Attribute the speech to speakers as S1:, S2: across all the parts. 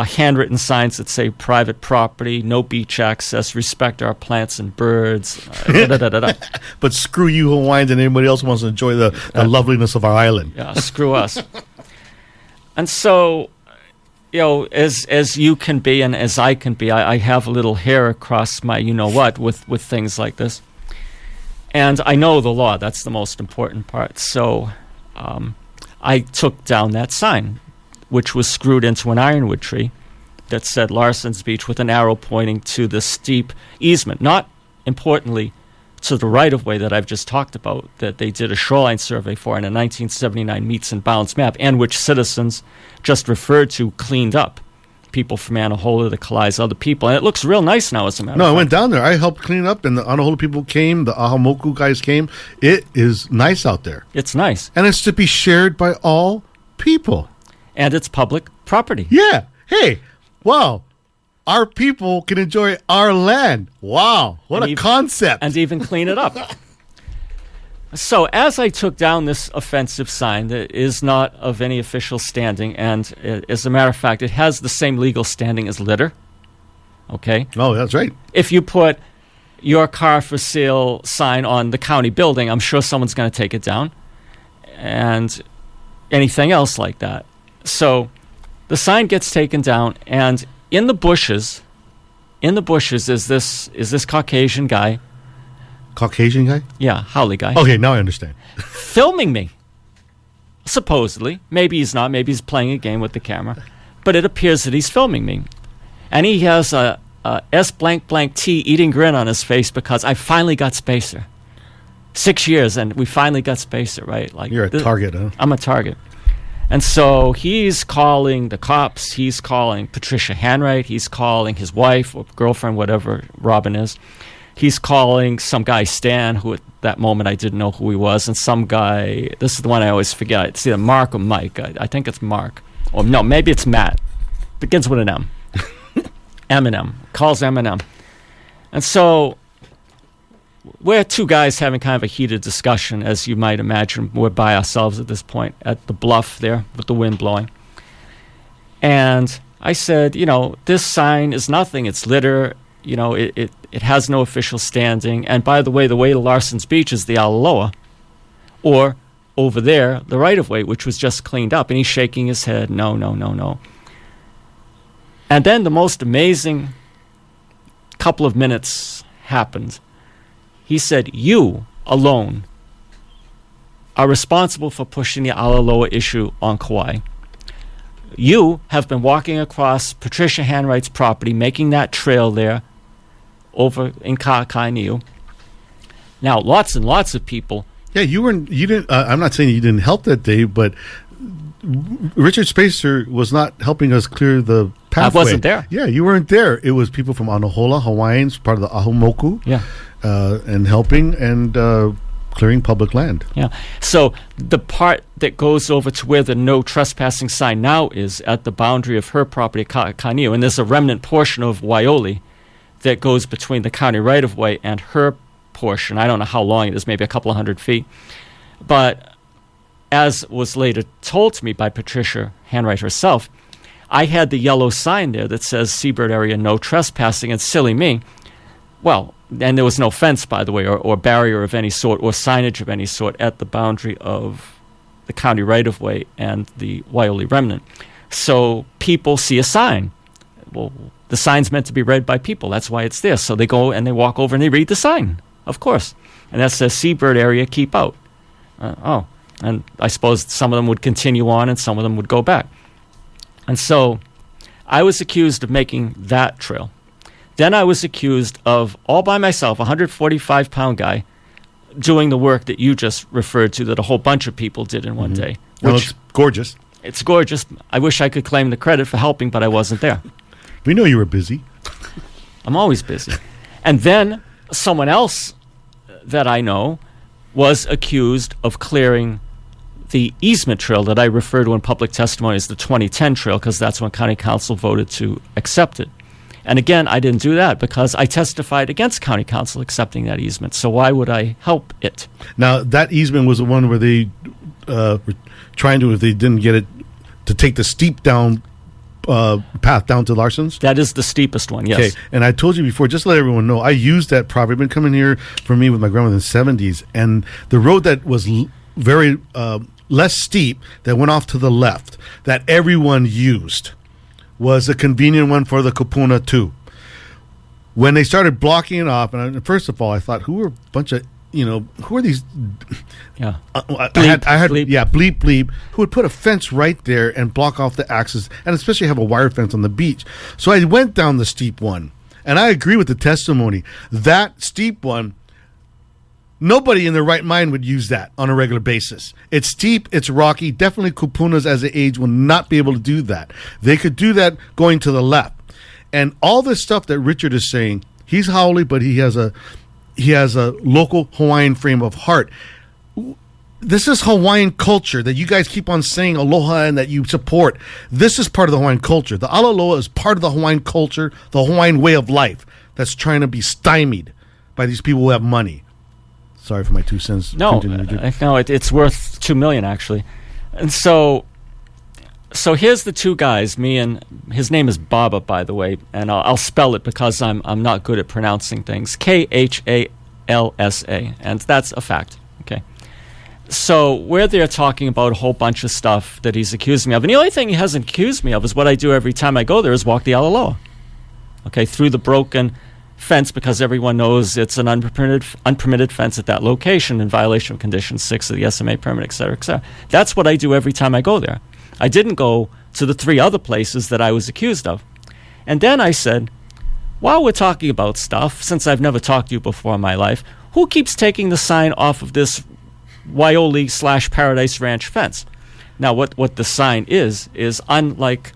S1: handwritten signs that say private property, no beach access, respect our plants and birds.
S2: But screw you Hawaiians and anybody else who wants to enjoy the loveliness of our island.
S1: Yeah, screw us. And so, as you can be and as I can be, I have a little hair across my you-know-what with things like this. And I know the law. That's the most important part. So I took down that sign, which was screwed into an ironwood tree that said Larsen's Beach with an arrow pointing to the steep easement. Not importantly, to the right-of-way that I've just talked about, that they did a shoreline survey for in a 1979 meets and bounds map, and which citizens just referred to cleaned up. People from Anahola, the Kaua'i's, other people. And it looks real nice now, as a matter of fact.
S2: No, I went down there. I helped clean up, and the Anahola people came. The Ahamoku guys came. It is nice out there.
S1: It's nice.
S2: And it's to be shared by all people.
S1: And it's public property.
S2: Yeah. Hey, wow. Our people can enjoy our land. Wow. What a concept.
S1: And even clean it up. So as I took down this offensive sign that is not of any official standing, and as a matter of fact, it has the same legal standing as litter. Okay?
S2: Oh, that's right.
S1: If you put your car for sale sign on the county building, I'm sure someone's going to take it down. And anything else like that. So the sign gets taken down, and in the bushes is this Caucasian guy.
S2: Caucasian guy?
S1: Yeah, Haole guy.
S2: Okay, now I understand.
S1: Filming me. Supposedly. Maybe he's not. Maybe he's playing a game with the camera. But it appears that he's filming me. And he has a S blank blank T eating grin on his face because I finally got Spacer. 6 years, and we finally got Spacer, right? Like
S2: you're a target, huh?
S1: I'm a target. And so he's calling the cops. He's calling Patricia Hanwright. He's calling his wife or girlfriend, whatever Robin is. He's calling some guy, Stan, who at that moment I didn't know who he was, and some guy, this is the one I always forget. It's either Mark or Mike. I think it's Mark. Or no, maybe it's Matt. Begins with an M. Eminem. Calls Eminem. And so we're two guys having kind of a heated discussion, as you might imagine. We're by ourselves at this point at the bluff there with the wind blowing. And I said, this sign is nothing. It's litter. It has no official standing. And by the way Larsen's Beach is the Alaloa, or over there, the right-of-way, which was just cleaned up. And he's shaking his head, no. And then the most amazing couple of minutes happened. He said, you alone are responsible for pushing the Alaloa issue on Kaua'i. You have been walking across Patricia Hanwright's property, making that trail there over in Kaua'i. Now, lots and lots of people.
S2: Yeah, you didn't. I'm not saying you didn't help that day, but Richard Spacer was not helping us clear the pathway.
S1: I wasn't there.
S2: Yeah, you weren't there. It was people from Anahola, Hawaiians, part of the Ahumoku.
S1: Yeah.
S2: And helping and clearing public land.
S1: Yeah. So the part that goes over to where the no trespassing sign now is at the boundary of her property, Kaua'i, and there's a remnant portion of Waioli that goes between the county right-of-way and her portion. I don't know how long it is, maybe a couple of 100 feet. But as was later told to me by Patricia Hanwright herself, I had the yellow sign there that says Seabird area no trespassing, and silly me. Well, and there was no fence, by the way, or barrier of any sort, or signage of any sort at the boundary of the county right-of-way and the Waioli remnant. So people see a sign. Well, the sign's meant to be read by people. That's why it's there. So they go and they walk over and they read the sign, of course. And that says Seabird area, keep out. And I suppose some of them would continue on and some of them would go back. And so I was accused of making that trail. Then I was accused of, all by myself, a 145-pound guy, doing the work that you just referred to, that a whole bunch of people did in one day.
S2: Well, it's gorgeous.
S1: It's gorgeous. I wish I could claim the credit for helping, but I wasn't there.
S2: We know you were busy.
S1: I'm always busy. And then someone else that I know was accused of clearing the easement trail that I refer to in public testimony as the 2010 trail, because that's when County Council voted to accept it. And again, I didn't do that because I testified against County Council accepting that easement. So why would I help it?
S2: Now, that easement was the one where they were trying to, if they didn't get it, to take the steep down path down to Larsen's?
S1: That is the steepest one, yes.
S2: Okay, and I told you before, just to let everyone know, I used that property. I've been coming here for me with my grandmother in the 70s, and the road that was very less steep, that went off to the left, that everyone used, was a convenient one for the kupuna too. When they started blocking it off, and first of all, I thought, who are a bunch of, who are these?
S1: Yeah.
S2: Bleep, bleep, who would put a fence right there and block off the access, and especially have a wire fence on the beach. So I went down the steep one, and I agree with the testimony. That steep one, nobody in their right mind would use that on a regular basis. It's steep, it's rocky. Definitely kupunas as they age will not be able to do that. They could do that going to the left. And all this stuff that Richard is saying, he's haole, but he has a local Hawaiian frame of heart. This is Hawaiian culture that you guys keep on saying aloha and that you support. This is part of the Hawaiian culture. The alaloa is part of the Hawaiian culture, the Hawaiian way of life that's trying to be stymied by these people who have money. Sorry for my 2 cents.
S1: No, it's worth $2 million actually. And so here's the two guys, me and his name is Baba, by the way, and I'll spell it because I'm not good at pronouncing things. Khalsa, and that's a fact. Okay, so we're there talking about a whole bunch of stuff that he's accused me of, and the only thing he hasn't accused me of is what I do every time I go there is walk the alaloa. Okay, through the broken fence because everyone knows it's an unpermitted fence at that location in violation of Condition 6 of the SMA permit, et cetera, et cetera. That's what I do every time I go there. I didn't go to the 3 other places that I was accused of. And then I said, while we're talking about stuff, since I've never talked to you before in my life, who keeps taking the sign off of this Waioli/Paradise Ranch fence? Now, what the sign is unlike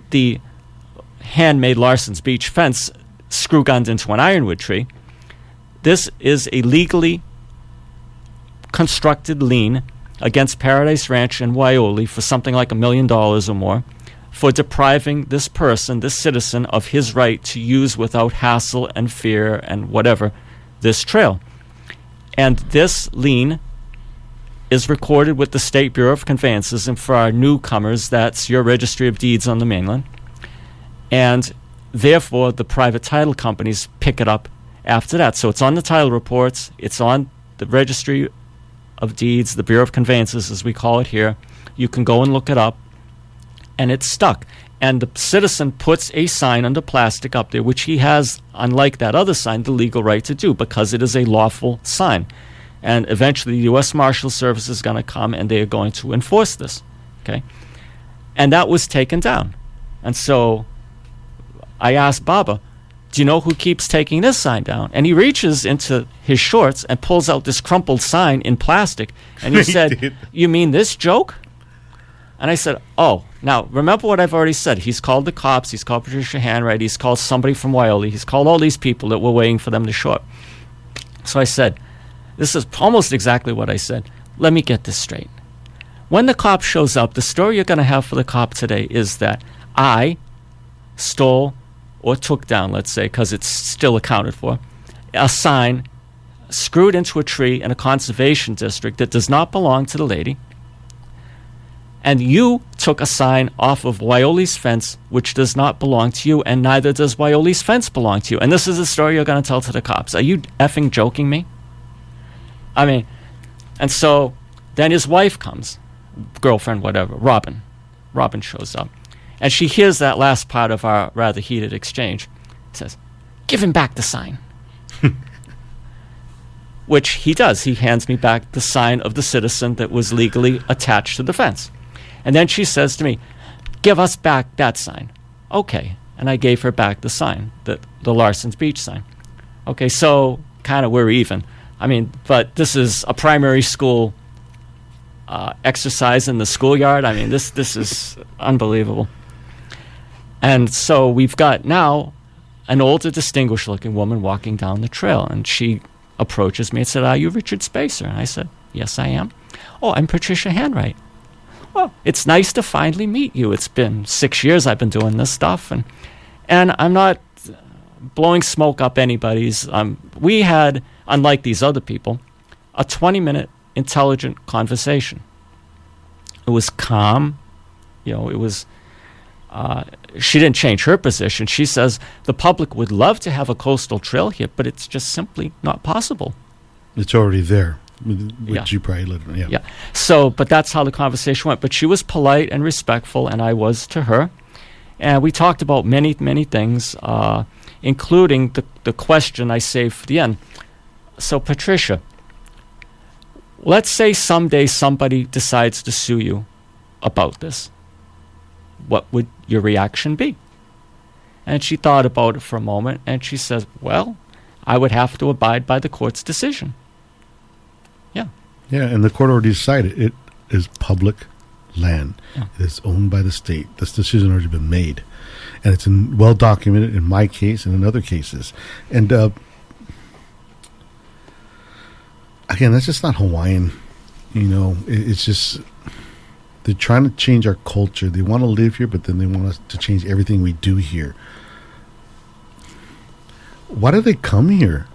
S1: the handmade Larsen's Beach fence screw-gunned into an ironwood tree, this is a legally constructed lien against Paradise Ranch and Waioli for something like $1 million or more for depriving this person, this citizen, of his right to use without hassle and fear and whatever this trail. And this lien is recorded with the State Bureau of Conveyances, and for our newcomers, that's your Registry of Deeds on the mainland. And therefore, the private title companies pick it up after that. So it's on the title reports, it's on the Registry of Deeds, the Bureau of Conveyances, as we call it here. You can go and look it up, and it's stuck. And the citizen puts a sign under plastic up there, which he has, unlike that other sign, the legal right to do because it is a lawful sign. And eventually the U.S. Marshal Service is going to come, and they are going to enforce this. Okay, and that was taken down. And so I asked Baba, do you know who keeps taking this sign down? And he reaches into his shorts and pulls out this crumpled sign in plastic. And he said, you mean this joke? And I said, oh, now remember what I've already said. He's called the cops. He's called Patricia Handwright. He's called somebody from Waioli. He's called all these people that were waiting for them to show up. So I said, this is almost exactly what I said. Let me get this straight. When the cop shows up, the story you're going to have for the cop today is that I stole or took down, let's say, because it's still accounted for, a sign screwed into a tree in a conservation district that does not belong to the lady, and you took a sign off of Waioli's fence which does not belong to you, and neither does Waioli's fence belong to you. And this is the story you're going to tell to the cops. Are you effing joking me? I mean, and so then his wife comes, girlfriend, whatever, Robin. Robin shows up. And she hears that last part of our rather heated exchange. Says, give him back the sign. Which he does. He hands me back the sign of the citizen that was legally attached to the fence. And then she says to me, give us back that sign. Okay. And I gave her back the sign, the Larsen's Beach sign. Okay, so kind of we're even. I mean, but this is a primary school exercise in the schoolyard. I mean, this is unbelievable. And so we've got now an older, distinguished-looking woman walking down the trail, and she approaches me and said, are you Richard Spacer? And I said, yes, I am. Oh, I'm Patricia Handwright. Well, it's nice to finally meet you. It's been 6 years I've been doing this stuff, and I'm not blowing smoke up anybody's. We had, unlike these other people, a 20-minute intelligent conversation. It was calm. You know, it was she didn't change her position. She says the public would love to have a coastal trail here, but it's just simply not possible.
S2: It's already there. Which you probably live in.
S1: Yeah. So, but that's how the conversation went. But she was polite and respectful, and I was to her. And we talked about many, many things, including the question I saved for the end. So, Patricia, let's say someday somebody decides to sue you about this. What would your reaction be? And she thought about it for a moment, and she says, well, I would have to abide by the court's decision.
S2: Yeah, and the court already decided it is public land. Yeah. It is owned by the state. This decision has already been made. And it's well documented in my case and in other cases. And again, that's just not Hawaiian. It's just, they're trying to change our culture. They want to live here, but then they want us to change everything we do here. Why do they come here?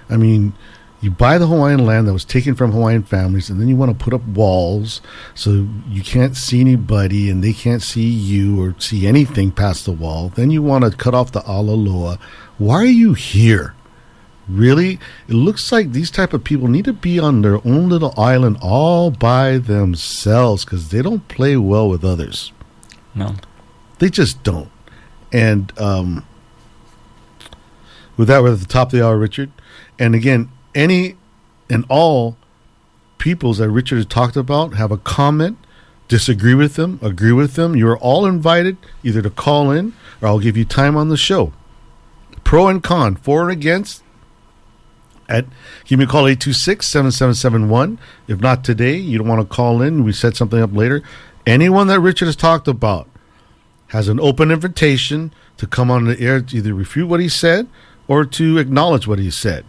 S2: I mean, you buy the Hawaiian land that was taken from Hawaiian families, and then you want to put up walls so you can't see anybody and they can't see you or see anything past the wall. Then you want to cut off the alaloa. Why are you here? Really? It looks like these type of people need to be on their own little island all by themselves, because they don't play well with others.
S1: No.
S2: They just don't. And with that, we're at the top of the hour, Richard. And again, any and all peoples that Richard has talked about have a comment, disagree with them, agree with them. You are all invited either to call in, or I'll give you time on the show. Pro and con, for and against. Give me a call, 826-7771. If not today, you don't want to call in, we set something up later. Anyone that Richard has talked about has an open invitation to come on the air to either refute what he said or to acknowledge what he said.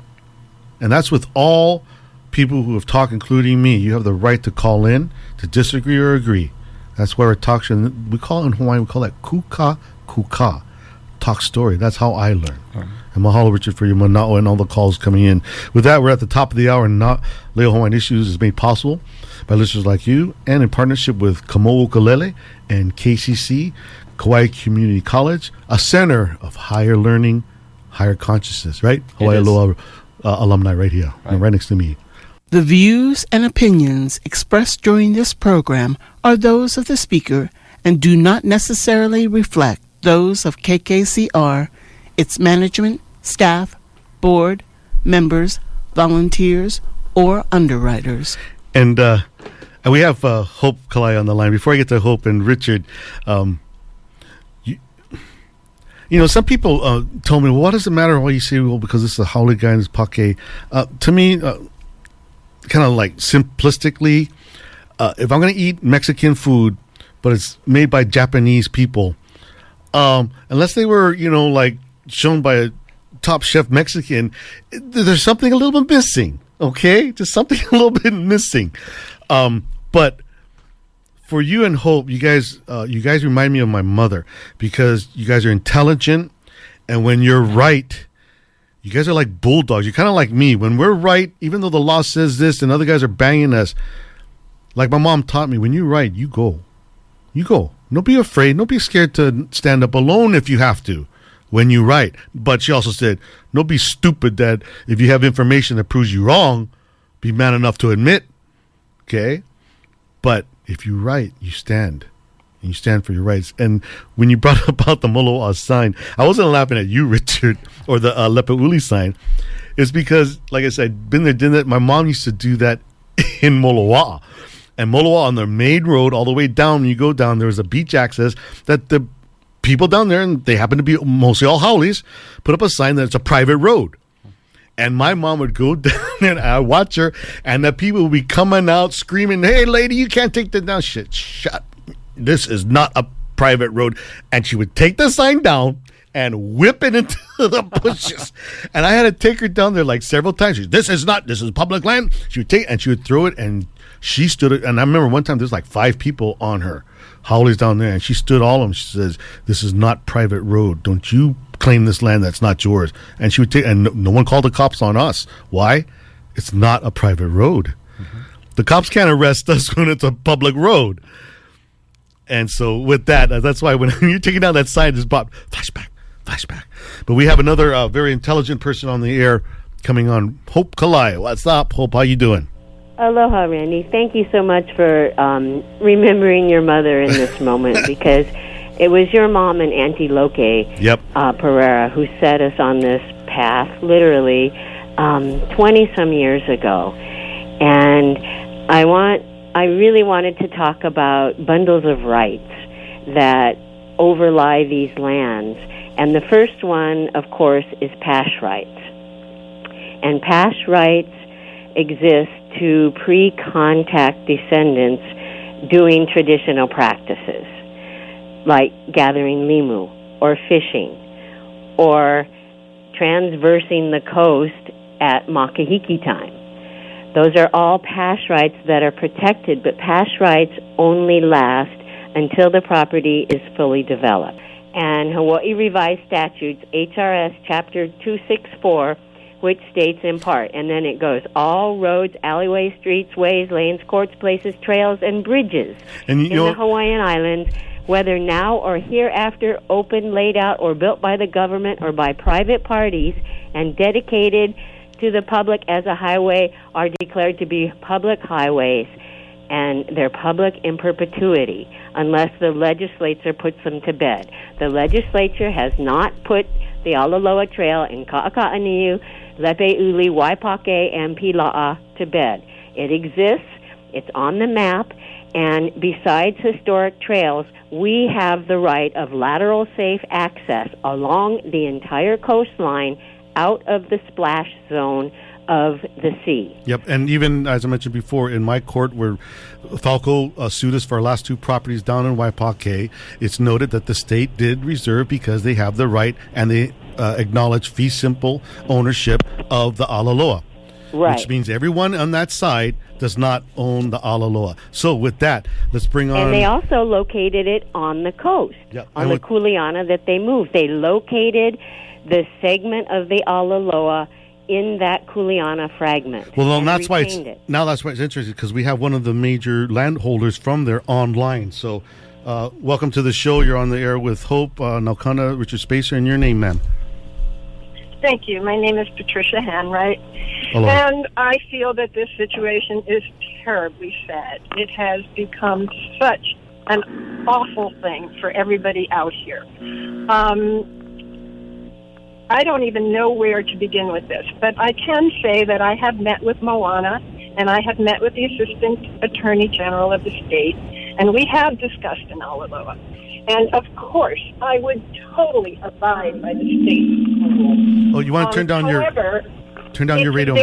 S2: And that's with all people who have talked, including me. You have the right to call in, to disagree or agree. That's where a talk show, we call it in Hawaiian, we call that kuka kuka, talk story. That's how I learn. Right. And mahalo, Richard, for your manao and all the calls coming in. With that, we're at the top of the hour, and not Leo Hawaiian Issues is made possible by listeners like you, and in partnership with Kamo Ukulele and KCC, Kaua'i Community College, a center of higher learning, higher consciousness, right? Hawaii Aloha alumni right here, right next to me.
S3: The views and opinions expressed during this program are those of the speaker and do not necessarily reflect those of KKCR, its management, staff, board, members, volunteers, or underwriters.
S2: And we have Hope Kalai on the line. Before I get to Hope and Richard, some people told me, well, what does it matter why you say, well, because this is a haole guy and this pake? To me, kind of like simplistically, if I'm going to eat Mexican food, but it's made by Japanese people, unless they were, like shown by a top chef Mexican, there's something a little bit missing, okay? Just something a little bit missing. But for you and Hope, you guys remind me of my mother, because you guys are intelligent, and when you're right, you guys are like bulldogs. You're kind of like me. When we're right, even though the law says this and other guys are banging us, like my mom taught me, when you're right, you go. You go. Don't be afraid. Don't be scared to stand up alone if you have to when you're right. But she also said, don't be stupid that if you have information that proves you wrong, be man enough to admit. Okay? But if you're right, you stand. And you stand for your rights. And when you brought up about the Molo'a sign, I wasn't laughing at you, Richard, or the Lepe'uli sign. It's because, like I said, been there, did that. My mom used to do that in Molo'a. And Molo'a, on the main road, all the way down, when you go down, there was a beach access that the people down there, and they happen to be mostly all haoles, put up a sign that it's a private road. And my mom would go down and I watch her, and the people would be coming out screaming, hey, lady, you can't take that down. Shut. This is not a private road. And she would take the sign down and whip it into the bushes. And I had to take her down there like several times. She said, this is public land. She would throw it, and she stood it. And I remember one time there's like 5 people on her, haoles down there, and she stood all of them. She says, this is not private road. Don't you claim this land that's not yours. And she would take, and no one called the cops on us. Why? It's not a private road. Mm-hmm. The cops can't arrest us when it's a public road. And so with that, that's why when you're taking down that sign, just pop flashback. But we have another very intelligent person on the air coming on. Hope Kaua'i. What's up, Hope? How you doing?
S4: Aloha, Randy. Thank you so much for remembering your mother in this moment, because it was your mom and Auntie Loke Pereira who set us on this path literally 20-some years ago. And I really wanted to talk about bundles of rights that overlie these lands. And the first one, of course, is pash rights. And pash rights exist to pre-contact descendants doing traditional practices, like gathering limu, or fishing, or transversing the coast at makahiki time. Those are all pash rights that are protected, but pash rights only last until the property is fully developed. And Hawaii Revised Statutes, HRS Chapter 264, which states in part, and then it goes, all roads, alleyways, streets, ways, lanes, courts, places, trails, and bridges in the Hawaiian Islands, whether now or hereafter open, laid out, or built by the government or by private parties and dedicated to the public as a highway, are declared to be public highways, and they're public in perpetuity unless the legislature puts them to bed. The legislature has not put the Alaloa Trail in Ka'aka'aniu, Lepe'uli, Waipake, and Pila'a to bed. It exists. It's on the map. And besides historic trails, we have the right of lateral safe access along the entire coastline out of the splash zone of the sea.
S2: Yep, and even, as I mentioned before, in my court where Falco sued us for our last two properties down in Waipake, it's noted that the state did reserve because they have the right and they acknowledge fee simple ownership of the Alaloa.
S4: Right.
S2: Which means everyone on that side does not own the Alaloa. So with that, let's bring on...
S4: And they also located it on the coast, on the Kuleana that they moved. They located the segment of the Alaloa in that Kuleana fragment.
S2: Well, that's why it's interesting, because we have one of the major landholders from there online. So welcome to the show. You're on the air with Hope, Naukana, Richard Spacer, and your name, ma'am.
S5: Thank you. My name is Patricia Hanwright.
S2: Hello.
S5: And I feel that this situation is terribly sad. It has become such an awful thing for everybody out here. I don't even know where to begin with this, but I can say that I have met with Moana, and I have met with the Assistant Attorney General of the state, and we have discussed an Alaloa. And, of course, I would totally abide by the state rule.
S2: Oh, you want to turn down your radio?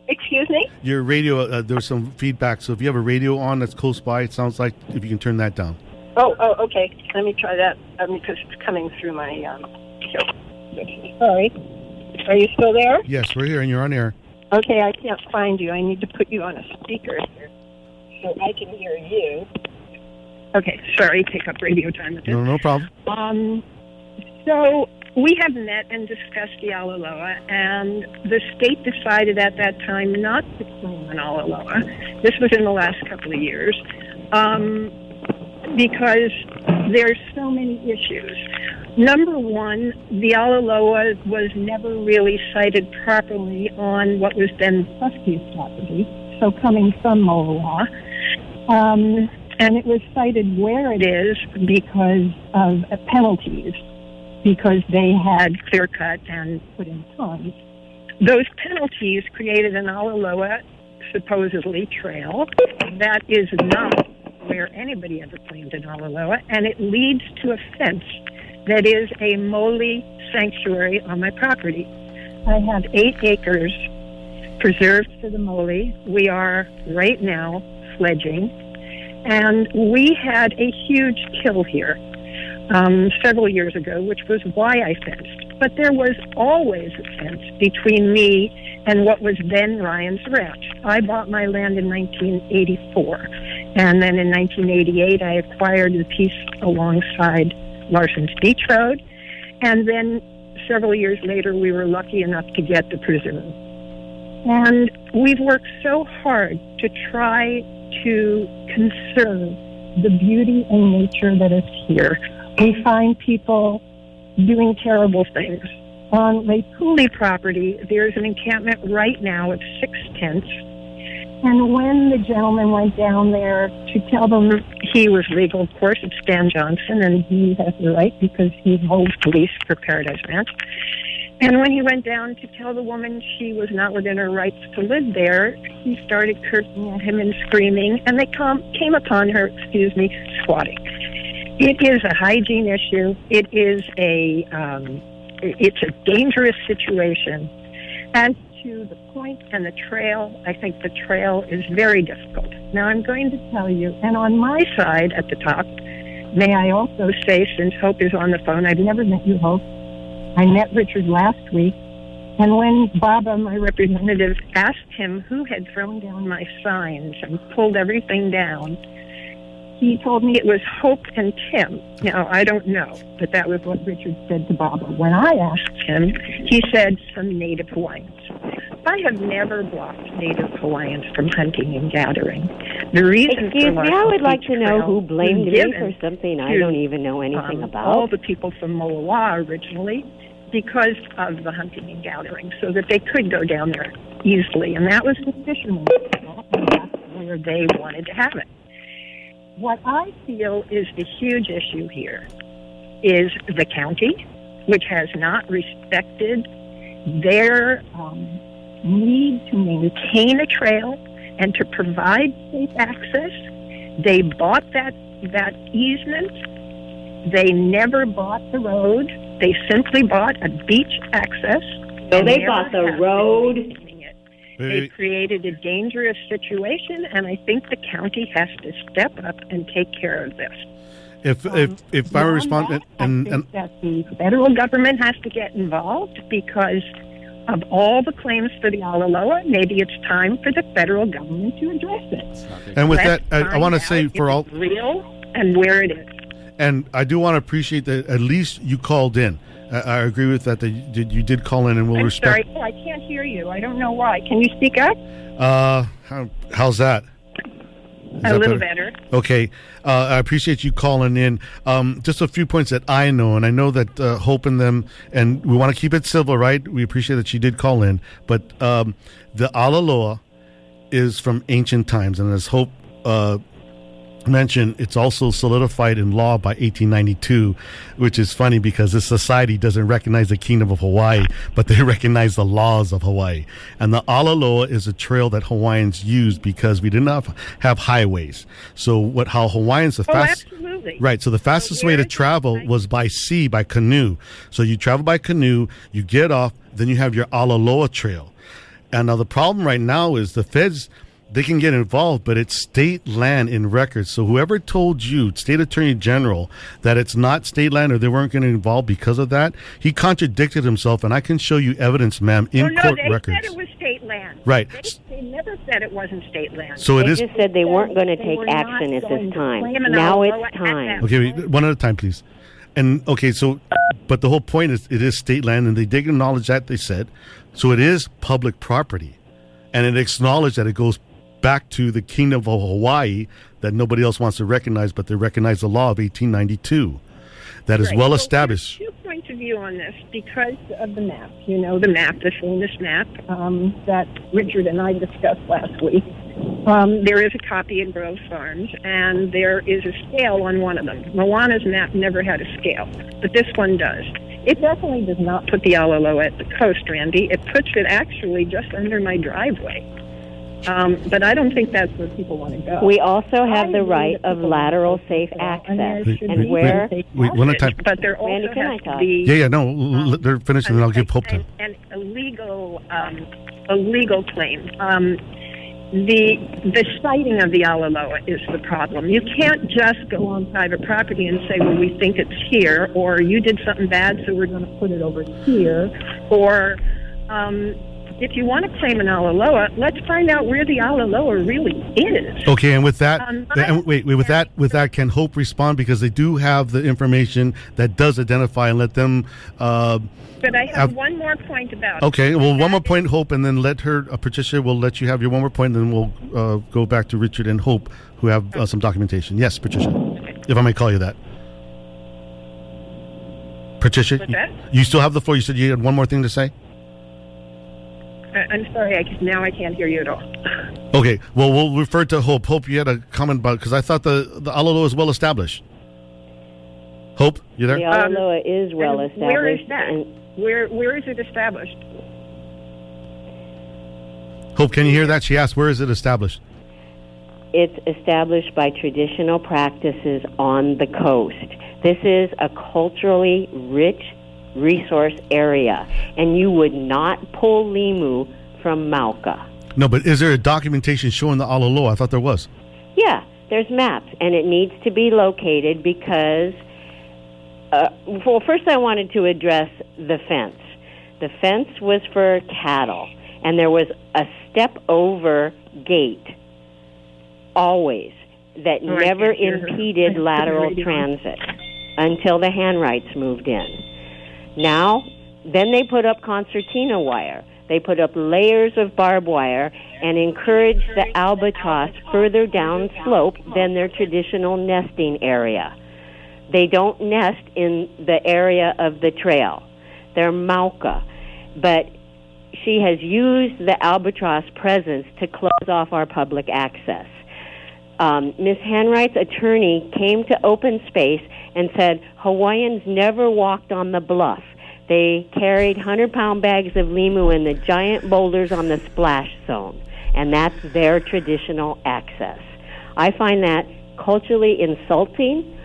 S5: Excuse me?
S2: Your radio, there was some feedback, so if you have a radio on that's close by, it sounds like if you can turn that down.
S5: Oh, okay. Let me try that, because it's coming through my show. Sorry. Are you still there?
S2: Yes, we're here, and you're on air.
S5: Okay, I can't find you. I need to put you on a speaker here so I can hear you. Okay, sorry, take up radio time with this.
S2: No problem.
S5: So we have met and discussed the Alaloa, and the state decided at that time not to claim an Alaloa. This was in the last couple of years, because there's so many issues. Number one, the Alaloa was never really cited properly on what was then Trustee's property, so coming from Moaloa. And it was cited where it is because of penalties, because they had clear-cut and put in ponds. Those penalties created an Alaloa, supposedly, trail. That is not where anybody ever claimed an Alaloa, and it leads to a fence that is a Moli sanctuary on my property. I have 8 acres preserved for the Moli. We are right now sledging. And we had a huge kill here several years ago, which was why I fenced. But there was always a fence between me and what was then Ryan's Ranch. I bought my land in 1984. And then in 1988, I acquired the piece alongside Larsen's Beach Road. And then several years later, we were lucky enough to get the preserve. And we've worked so hard to try to conserve the beauty and nature that is here. We find people doing terrible things. On Lake Cooley property, there's an encampment right now of 6 tents. And when the gentleman went down there to tell them he was legal, of course, it's Stan Johnson, and he has the right because he holds police for Paradise Ranch. And when he went down to tell the woman she was not within her rights to live there, he started cursing at him and screaming, and they came upon her, squatting. It is a hygiene issue. It is it's a dangerous situation. As to the point and the trail, I think the trail is very difficult. Now, I'm going to tell you, and on my side at the top, may I also say, since Hope is on the phone, I've never met you, Hope. I met Richard last week, and when Baba, my representative, asked him who had thrown down my signs and pulled everything down, he told me it was Hope and Tim. Now, I don't know, but that was what Richard said to Baba. When I asked him, he said some Native Hawaiians. I have never blocked Native Hawaiians from hunting and gathering. The reason
S4: Excuse me, I would like to know who blamed me for something I don't even know anything about.
S5: All the people from Moa originally, because of the hunting and gathering, so that they could go down there easily. And that was the fishermen's trail, and that's where they wanted to have it. What I feel is the huge issue here is the county, which has not respected their need to maintain a trail and to provide safe access. They bought that easement. They never bought the road. They simply bought a beach access.
S4: So they bought the road.
S5: They created a dangerous situation, and I think the county has to step up and take care of this.
S2: If I were responding,
S5: I think that the federal government has to get involved because of all the claims for the Alaloa. Maybe it's time for the federal government to address it.
S2: And with that, I want to say for all
S5: real and where it is.
S2: And I do want to appreciate that at least you called in. I agree with that you did call in, and we'll respect.
S5: Sorry, I can't hear you. I don't know why. Can you speak up?
S2: How's that?
S5: A little better.
S2: Okay. I appreciate you calling in. Just a few points that I know, and I know that Hope and them, and we want to keep it civil, right? We appreciate that she did call in. But the Alaloa is from ancient times, and as Hope mentioned, it's also solidified in law by 1892, which is funny because this society doesn't recognize the Kingdom of Hawaii, but they recognize the laws of Hawaii. And the Alaloa is a trail that Hawaiians used because we did not have highways. So how Hawaiians
S5: absolutely.
S2: Right. So the fastest way to travel was by sea, by canoe. So you travel by canoe, you get off, then you have your Alaloa trail. And now the problem right now is the feds, they can get involved, but it's state land in records. So whoever told you, State Attorney General, that it's not state land or they weren't getting involved because of that, he contradicted himself, and I can show you evidence, ma'am, in court records.
S5: They said it was state land.
S2: Right.
S5: They never said it wasn't state land.
S2: So
S4: they just said they weren't going to take action at this time. Now it's time.
S2: Okay, one at a time, please. And, okay, so, but the whole point is it is state land, and they did acknowledge that, they said. So it is public property. And it acknowledged that it goes back to the Kingdom of Hawaii that nobody else wants to recognize, but they recognize the law of 1892 that is well established.
S5: There's 2 points of view on this because of the map. You know, the map, the famous map that Richard and I discussed last week. There is a copy in Grove Farms, and there is a scale on one of them. Moana's map never had a scale, but this one does. It definitely does not put the Alaloa at the coast, Randy. It puts it actually just under my driveway. But I don't think that's where people want to go.
S4: We also have the right of lateral safe access. And where?
S2: Wait, one at a time.
S5: But there also has to be...
S2: Yeah, no, they're finished, and then I'll give Pope time.
S5: And a legal claim. The siting of the Alaloa is the problem. You can't just go on private property and say, well, we think it's here, or you did something bad, so we're going to put it over here, or... if you want to claim an Alaloa, let's find out where the Alaloa really is.
S2: Okay, and with that, with that, can Hope respond, because they do have the information that does identify, and let them.
S5: But I have one more point about.
S2: Okay, well, one more point, Hope, and then let her, Patricia, will let you have your one more point, and then we'll go back to Richard and Hope, who have some documentation. Yes, Patricia, if I may call you that. Patricia, you still have the floor. You said you had one more thing to say?
S5: I'm sorry, now I can't hear you at all.
S2: Okay, well, we'll refer to Hope. Hope, you had a comment about, because I thought the Alaloa is well established. Hope, you there?
S4: The Alaloa is well established.
S5: Where is that? Where is it established?
S2: Hope, can you hear that? She asked, where is it established?
S4: It's established by traditional practices on the coast. This is a culturally rich resource area, and you would not pull limu from Mauka.
S2: No, but is there a documentation showing the Alaloa? I thought there was.
S4: Yeah, there's maps, and it needs to be located because, well, first I wanted to address the fence. The fence was for cattle, and there was a step-over gate, always, that never impeded lateral transit until the handwrights moved in. Now, then they put up concertina wire. They put up layers of barbed wire and encouraged the albatross further down slope than their traditional nesting area. They don't nest in the area of the trail. They're Mauka. But she has used the albatross presence to close off our public access. Ms. Hanwright's attorney came to open space and said Hawaiians never walked on the bluff. They carried 100-pound bags of limu in the giant boulders on the splash zone, and that's their traditional access. I find that culturally insulting,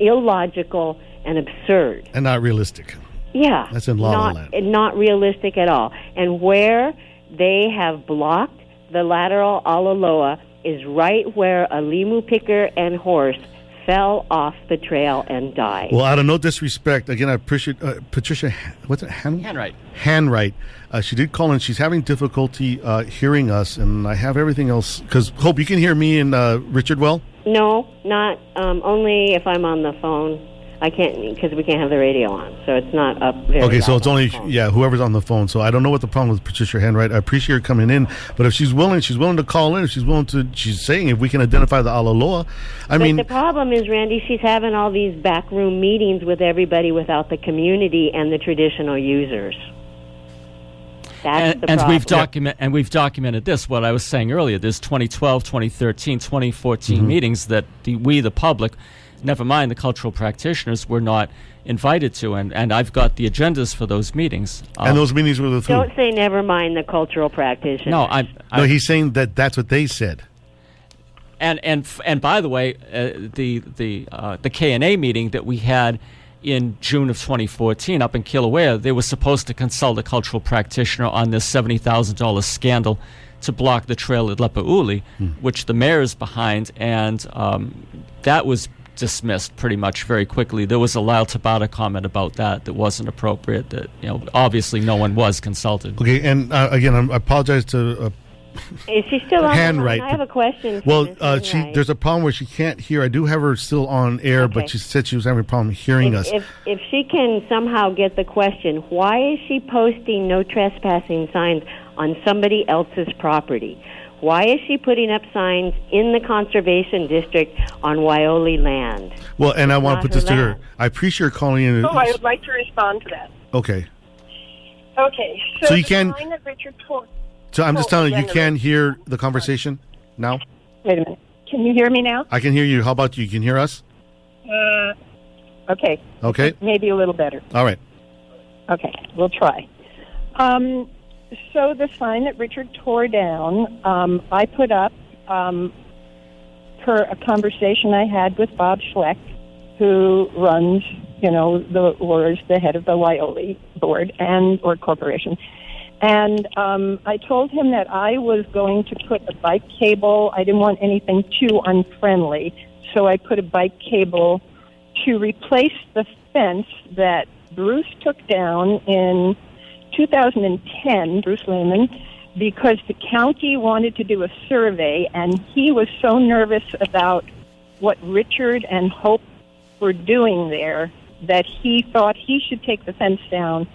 S4: illogical, and absurd.
S2: And not realistic.
S4: Yeah.
S2: That's in La La Land.
S4: Not realistic at all. And where they have blocked the lateral Alaloa is right where a limu picker and horse fell off the trail and died.
S2: Well, out of no disrespect, again, I appreciate Patricia, what's it?
S1: Handwright.
S2: Handwright. She did call in. She's having difficulty hearing us, and I have everything else. Because, Hope, you can hear me and Richard well?
S4: No, not only if I'm on the phone. I can't, because we can't have the radio on, so it's not up very
S2: Okay, so it's only,
S4: phone.
S2: whoever's on the phone. So I don't know what the problem with Patricia Handwright. I appreciate her coming in, but if she's willing to call in. If she's saying if we can identify the Alaloa. But
S4: the problem is, Randy, she's having all these backroom meetings with everybody without the community and the traditional users. That's the problem.
S1: We've documented this, what I was saying earlier. There's 2012, 2013, 2014 meetings that we, the public, never mind the cultural practitioners, were not invited to, and I've got the agendas for those meetings.
S2: And those meetings were with who?
S4: Don't say never mind the cultural practitioners.
S2: No, he's saying that's what they said.
S1: And by the way, the KNA meeting that we had in June of 2014 up in Kilauea, they were supposed to consult a cultural practitioner on this $70,000 scandal to block the trail at Lepauli, which the mayor is behind, and that was dismissed pretty much very quickly. There was a Lyle Tabata comment about that wasn't appropriate. That obviously no one was consulted.
S2: Okay, and again, I apologize to.
S4: Is she still on?
S2: Handwright.
S4: I have a question.
S2: Well, there's a problem where she can't hear. I do have her still on air,
S4: okay.
S2: But she said she was having a problem hearing us.
S4: If she can somehow get the question, why is she posting no trespassing signs on somebody else's property? Why is she putting up signs in the conservation district on Waioli land?
S2: Well, and I want to put this to her. I appreciate her calling in.
S5: I would like to respond to that.
S2: Okay.
S5: Okay.
S2: So you can.
S5: That Richard told,
S2: so I'm just telling you, you can hear the conversation now?
S5: Wait a minute. Can you hear me now?
S2: I can hear you. How about you? You can hear us?
S5: Okay.
S2: Okay.
S5: Maybe a little better.
S2: All right.
S5: Okay. We'll try. So the sign that Richard tore down, I put up per a conversation I had with Bob Schleck, who runs, the head of the Waioli board or corporation. And I told him that I was going to put a bike cable. I didn't want anything too unfriendly, so I put a bike cable to replace the fence that Bruce took down in 2010, Bruce Lehman, because the county wanted to do a survey, and he was so nervous about what Richard and Hope were doing there that he thought he should take the fence down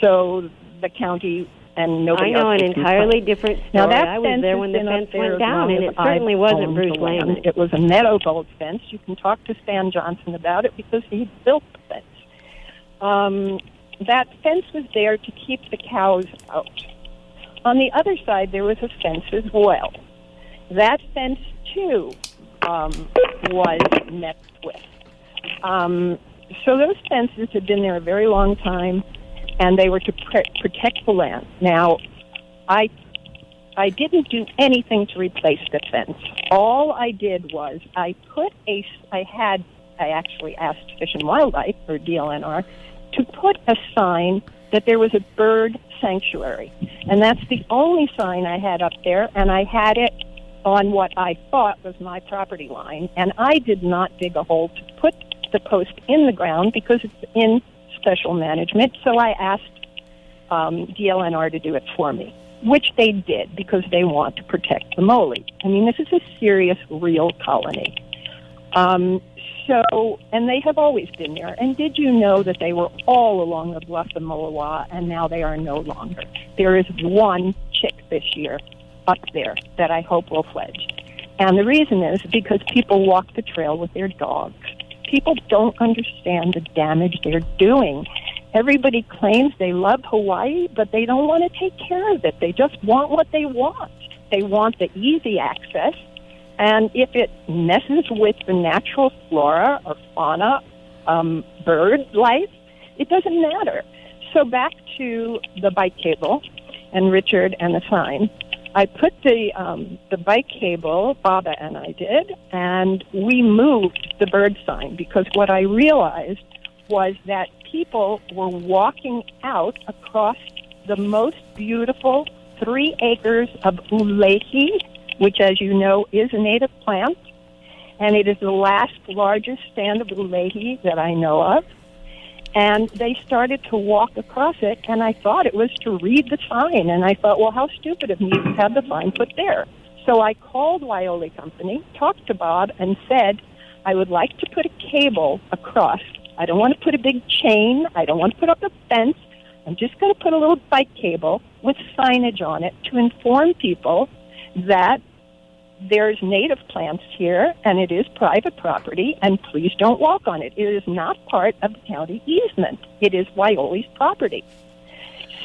S5: so the county and nobody else.
S4: I know, an entirely different story.
S5: Now, that
S4: I was there when the fence went down, and it certainly wasn't Bruce Lehman.
S5: It was a meadow gold fence. You can talk to Stan Johnson about it because he built the fence. That fence was there to keep the cows out. On the other side, there was a fence as well. That fence, too, was messed with. So those fences had been there a very long time, and they were to protect the land. Now, I didn't do anything to replace the fence. All I did was I actually asked Fish and Wildlife, or DLNR, to put a sign that there was a bird sanctuary. And that's the only sign I had up there, and I had it on what I thought was my property line. And I did not dig a hole to put the post in the ground because it's in special management, so I asked DLNR to do it for me, which they did because they want to protect the mole. I mean, this is a serious, real colony. And they have always been there. And did you know that they were all along the bluff of Molowa, and now they are no longer? There is one chick this year up there that I hope will fledge. And the reason is because people walk the trail with their dogs. People don't understand the damage they're doing. Everybody claims they love Hawaii, but they don't want to take care of it. They just want what they want. They want the easy access. And if it messes with the natural flora or fauna, bird life, it doesn't matter. So back to the bike cable and Richard and the sign. I put the bike cable, Baba and I did, and we moved the bird sign because what I realized was that people were walking out across the most beautiful 3 acres of ulehi, which, as you know, is a native plant, and it is the last largest stand of ulehi that I know of. And they started to walk across it, and I thought it was to read the sign. And I thought, well, how stupid of me to have the sign put there. So I called Waioli Company, talked to Bob, and said, I would like to put a cable across. I don't want to put a big chain. I don't want to put up a fence. I'm just going to put a little bike cable with signage on it to inform people that there's native plants here, and it is private property, and please don't walk on it. It is not part of the county easement. It is Waioli's property.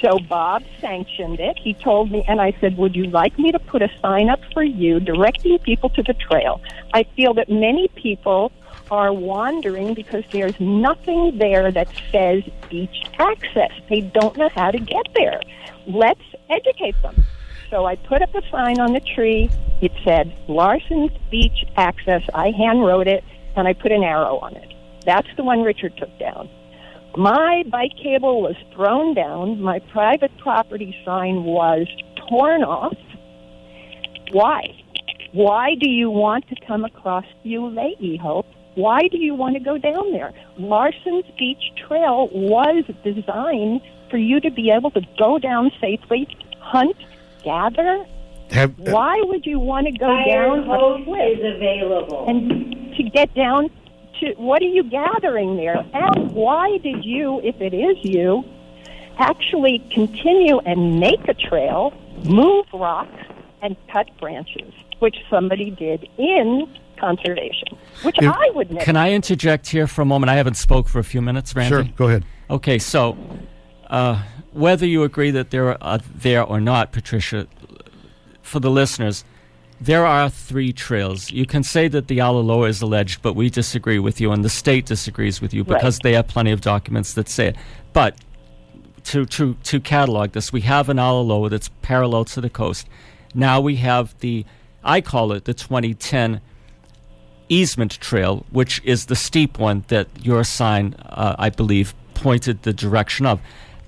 S5: So Bob sanctioned it. He told me, and I said, would you like me to put a sign up for you directing people to the trail? I feel that many people are wandering because there's nothing there that says beach access. They don't know how to get there. Let's educate them. So I put up a sign on the tree. It said, Larsen's Beach Access. I hand wrote it, and I put an arrow on it. That's the one Richard took down. My bike cable was thrown down. My private property sign was torn off. Why? Why do you want to come across Ulei, Hope? Why do you want to go down there? Larsen's Beach Trail was designed for you to be able to go down safely, hunt, gather. Why would you want to go down a cliff?
S4: Is available.
S5: And to get down to, what are you gathering there? And why did you, if it is you, actually continue and make a trail, move rocks, and cut branches, which somebody did in conservation, which I would never.
S1: Can I interject here for a moment? I haven't spoke for a few minutes, Randy.
S2: Sure, go ahead.
S1: Okay, so whether you agree that there are there or not, Patricia, for the listeners, there are 3 trails. You can say that the Alaloa is alleged, but we disagree with you, and the state disagrees with you because they have plenty of documents that say it. But to catalog this, we have an Alaloa that's parallel to the coast. Now we have I call it the 2010 easement trail, which is the steep one that your sign, I believe, pointed the direction of.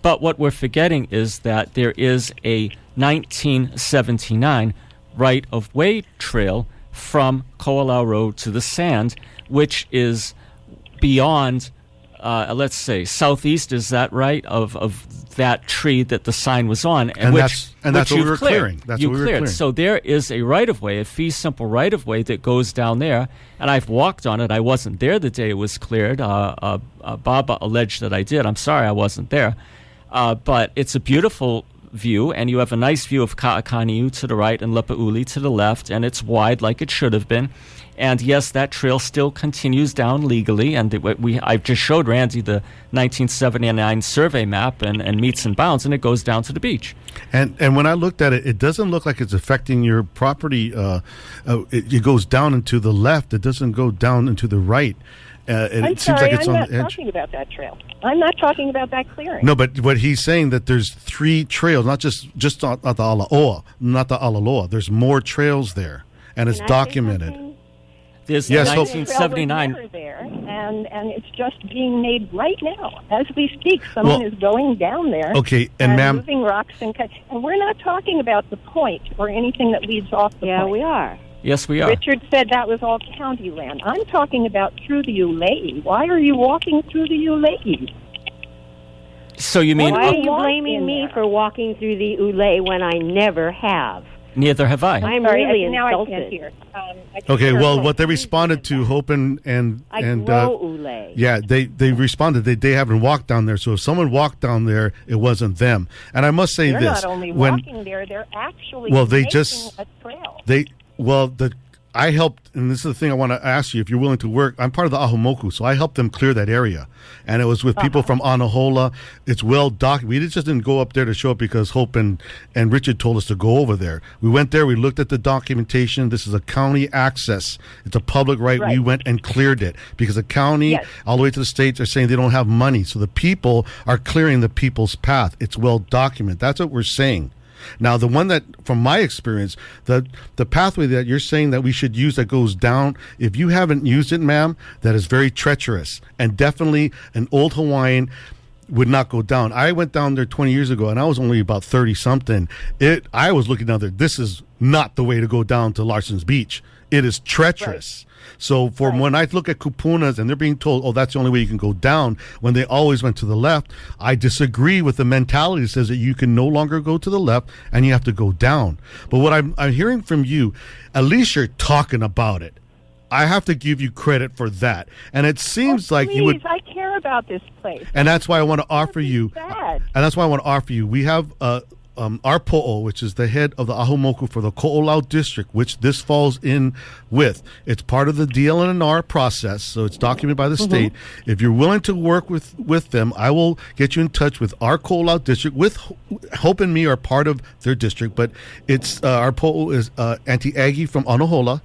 S1: But what we're forgetting is that there is a 1979 right-of-way trail from Ko'olau Road to the Sand, which is beyond, let's say, southeast, is that right, of that tree that the sign was on,
S2: and that's what we were clearing. That's what we were clearing.
S1: So there is a right-of-way, a fee simple right-of-way that goes down there, and I've walked on it. I wasn't there the day it was cleared. Baba alleged that I did. I'm sorry I wasn't there. But it's a beautiful view, and you have a nice view of Ka'akaniu to the right and Lepauli to the left, and it's wide like it should have been. And yes, that trail still continues down legally, and I just showed Randy the 1979 survey map and meets and bounds, and it goes down to the beach.
S2: And when I looked at it, it doesn't look like it's affecting your property. It goes down and to the left. It doesn't go down and to the right.
S5: I'm sorry, I'm not talking about that trail. I'm not talking about that clearing.
S2: No, but what he's saying that there's 3 trails, not just at the Alaloa, not the Alaloa. There's more trails there, and it's documented.
S1: There's 1979.
S5: There, and it's just being made right now as we speak. Someone is going down there.
S2: Okay, and ma'am,
S5: moving rocks and we're not talking about the point or anything that leads off the point.
S4: Yeah, we are.
S1: Yes, we are.
S5: Richard said that was all county land. I'm talking about through the Ulei. Why are you walking through the Ulei?
S1: So you mean...
S4: Why are you blaming me for walking through the Ulei when I never have?
S1: Neither have I.
S4: I'm really
S5: now
S4: insulted.
S5: I can't hear.
S2: Okay, well, what they responded to, Hope and
S4: Ulei.
S2: Yeah, they responded they haven't walked down there. So if someone walked down there, it wasn't them. And I must say
S5: they're
S2: this:
S5: not only walking there, they're actually making a trail.
S2: I helped, and this is the thing I want to ask you, if you're willing to work. I'm part of the Ahumoku, so I helped them clear that area. And it was with people from Anahola. It's well documented. We just didn't go up there to show it because Hope and Richard told us to go over there. We went there. We looked at the documentation. This is a county access. It's a public right. We went and cleared it because the county, all the way to the states, are saying they don't have money. So the people are clearing the people's path. It's well documented. That's what we're saying. Now, the one that, from my experience, the pathway that you're saying that we should use that goes down, if you haven't used it, ma'am, that is very treacherous. And definitely an old Hawaiian would not go down. I went down there 20 years ago, and I was only about 30-something. I was looking down there. This is not the way to go down to Larsen's Beach. It is treacherous. So when I look at kupunas and they're being told, oh, that's the only way you can go down, when they always went to the left, I disagree with the mentality that says that you can no longer go to the left and you have to go down. But what I'm hearing from you, at least you're talking about it. I have to give you credit for that. And it seems like you would...
S5: I care about this place.
S2: And that's why I want to offer you...
S5: Sad.
S2: And that's why I want to offer you. We have... our po'o, which is the head of the Ahumoku for the Ko'olau district, which this falls in with. It's part of the DLNR process, so it's documented by the state. If you're willing to work with them, I will get you in touch with our Ko'olau district. With Hope and me are part of their district, but it's our po'o is Auntie Aggie from Anahola.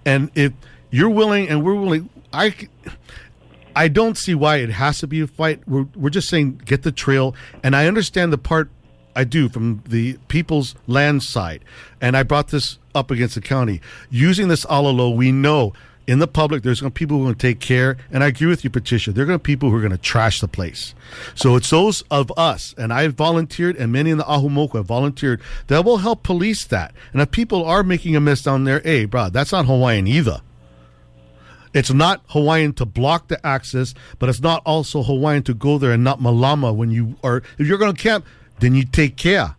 S2: And if you're willing and we're willing, I don't see why it has to be a fight. We're just saying get the trail, and I understand the part I do from the people's land side. And I brought this up against the county. Using this alalo, we know in the public there's going to be people who are going to take care. And I agree with you, Patricia. There are going to be people who are going to trash the place. So it's those of us, and I've volunteered, and many in the Ahumoku have volunteered, that will help police that. And if people are making a mess down there, hey, bro, that's not Hawaiian either. It's not Hawaiian to block the access, but it's not also Hawaiian to go there and not malama when you are, if you're going to camp, then you take care.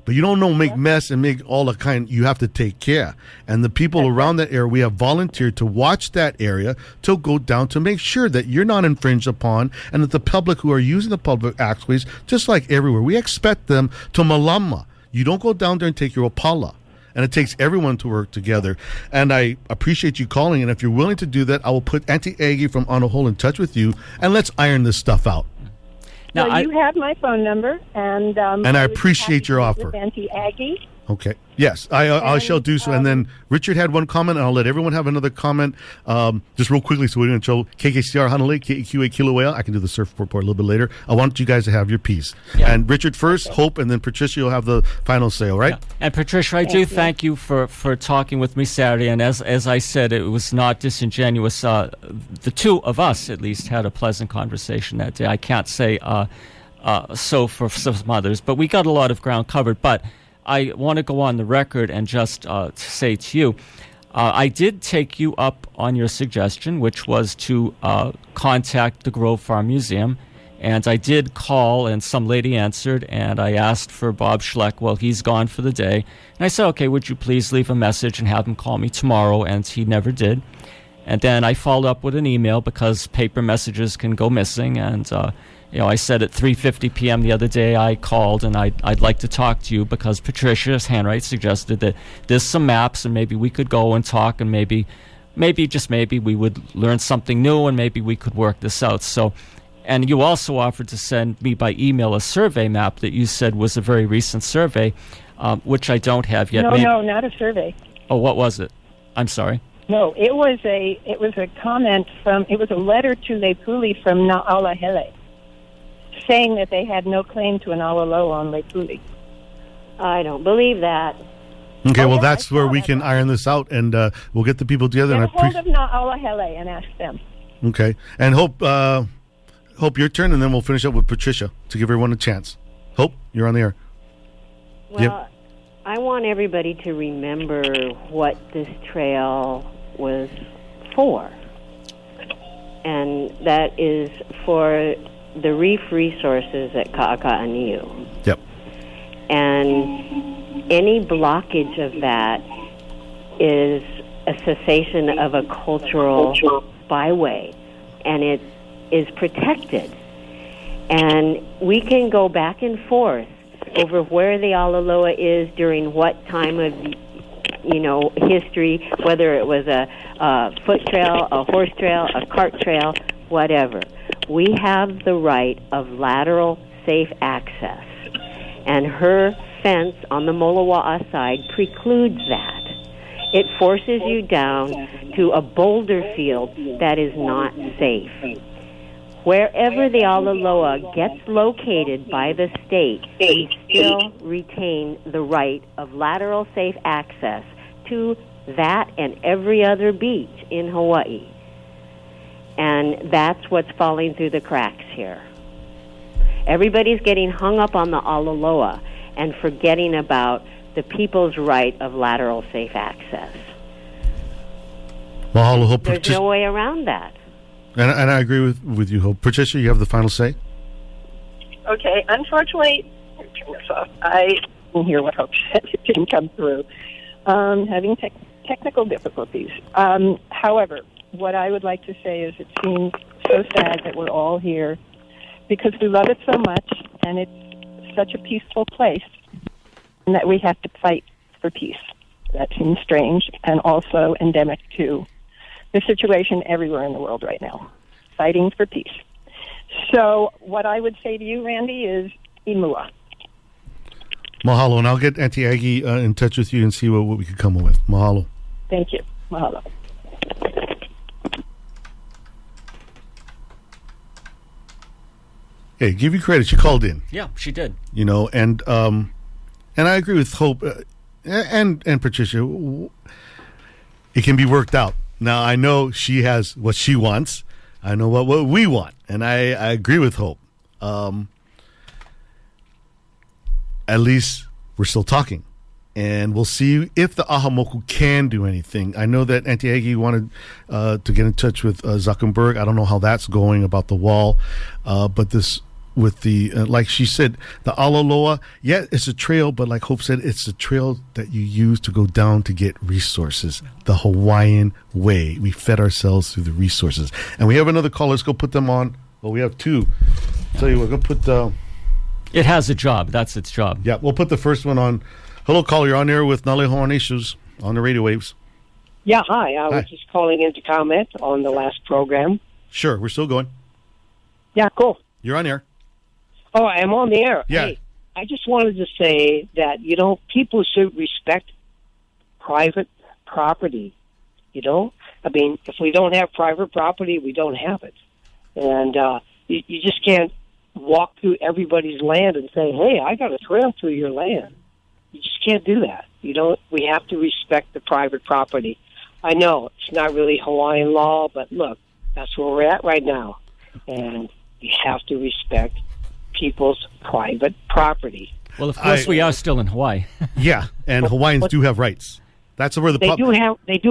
S2: But you don't make mess and make all the kind. You have to take care. And the people around that area, we have volunteered to watch that area, to go down to make sure that you're not infringed upon, and that the public who are using the public accessways, just like everywhere, we expect them to malama. You don't go down there and take your opala. And it takes everyone to work together. And I appreciate you calling. And if you're willing to do that, I will put Auntie Aggie from Anahola in touch with you, and let's iron this stuff out.
S5: Now, you have my phone number, and
S2: I appreciate your offer.
S5: With Auntie Aggie.
S2: Okay. Yes, I shall do so. And then Richard had one comment, and I'll let everyone have another comment. Just real quickly, so we're going to show KKCR Hanalei, KEQA Kilauea. I can do the surf report a little bit later. I want you guys to have your piece. Yeah. And Richard first, Hope, and then Patricia will have the final say, all right?
S1: Yeah. And Patricia, I do thank you for talking with me Saturday. And as I said, it was not disingenuous. The two of us, at least, had a pleasant conversation that day. I can't say so for some others, but we got a lot of ground covered. But I want to go on the record and just say to you, I did take you up on your suggestion, which was to contact the Grove Farm Museum And I did call, and some lady answered, and I asked for Bob Schleck. Well, he's gone for the day. And I said, okay, would you please leave a message and have him call me tomorrow? And he never did. And then I followed up with an email because paper messages can go missing. And, I said at 3:50 p.m. the other day, I called, and I'd like to talk to you because Patricia's handwriting suggested that there's some maps, and maybe we could go and talk, and maybe, just maybe, we would learn something new, and maybe we could work this out. So... And you also offered to send me by email a survey map that you said was a very recent survey, which I don't have yet.
S5: No, not a survey.
S1: Oh, what was it? I'm sorry.
S5: No, it was a comment it was a letter to Lepuli from Na'alahele, saying that they had no claim to an alalo on Lepuli.
S4: I don't believe that.
S2: Okay, well, that's where we can iron this out, and we'll get the people together.
S5: Get a hold of Na'alahele and ask them.
S2: Okay, and Hope, your turn, and then we'll finish up with Patricia to give everyone a chance. Hope, you're on the air.
S4: Well, yep. I want everybody to remember what this trail was for. And that is for the reef resources at Ka'aka'aniu.
S2: Yep.
S4: And any blockage of that is a cessation of a cultural byway. And it is protected, and we can go back and forth over where the Alaloa is during what time of history, whether it was a foot trail, a horse trail, a cart trail, whatever. We have the right of lateral safe access, and her fence on the Molowa'a side precludes that. It forces you down to a boulder field that is not safe. Wherever the Alaloa gets located by the state, we still retain the right of lateral safe access to that and every other beach in Hawaii. And that's what's falling through the cracks here. Everybody's getting hung up on the Alaloa and forgetting about the people's right of lateral safe access.
S2: Mahalo, Hope.
S4: There's no way around that.
S2: And I agree with you, Hope. Patricia, you have the final say?
S5: Okay, unfortunately, turn this off. I didn't hear what Hope said. It didn't come through. Having technical difficulties. However, what I would like to say is it seems so sad that we're all here because we love it so much, and it's such a peaceful place, and that we have to fight for peace. That seems strange and also endemic to the situation everywhere in the world right now, fighting for peace. So what I would say to you, Randy, is imua.
S2: Mahalo, and I'll get Auntie Aggie in touch with you and see what we can come up with. Mahalo.
S5: Thank you. Mahalo.
S2: Hey, give you credit. She called in.
S1: Yeah, she did.
S2: And I agree with Hope and Patricia. It can be worked out. Now, I know she has what she wants. I know what we want. And I agree with Hope. At least we're still talking. And we'll see if the Ahamoku can do anything. I know that Auntie Aggie wanted to get in touch with Zuckerberg. I don't know how that's going about the wall. But this, with the, like she said, the Alaloa, yeah, it's a trail, but like Hope said, it's a trail that you use to go down to get resources. The Hawaiian way. We fed ourselves through the resources. And we have another call. Let's go put them on. Well, we have two. Tell you what, go put the...
S1: It has a job. That's its job.
S2: Yeah, we'll put the first one on. Hello, caller. You're on air with Nale Hawaiian Issues on the radio waves.
S6: Yeah, hi. I was just calling in to comment on the last program.
S2: Sure, we're still going.
S6: Yeah, cool.
S2: You're on air.
S6: Oh, I'm on the air.
S2: Yeah.
S6: Hey, I just wanted to say that, people should respect private property, I mean, if we don't have private property, we don't have it. And you just can't walk through everybody's land and say, hey, I got a trail through your land. You just can't do that. We have to respect the private property. I know it's not really Hawaiian law, but look, that's where we're at right now. And we have to respect people's private property.
S1: Well, of course, we are still in Hawaii.
S2: Yeah, and Hawaiians do have rights. That's where
S6: they do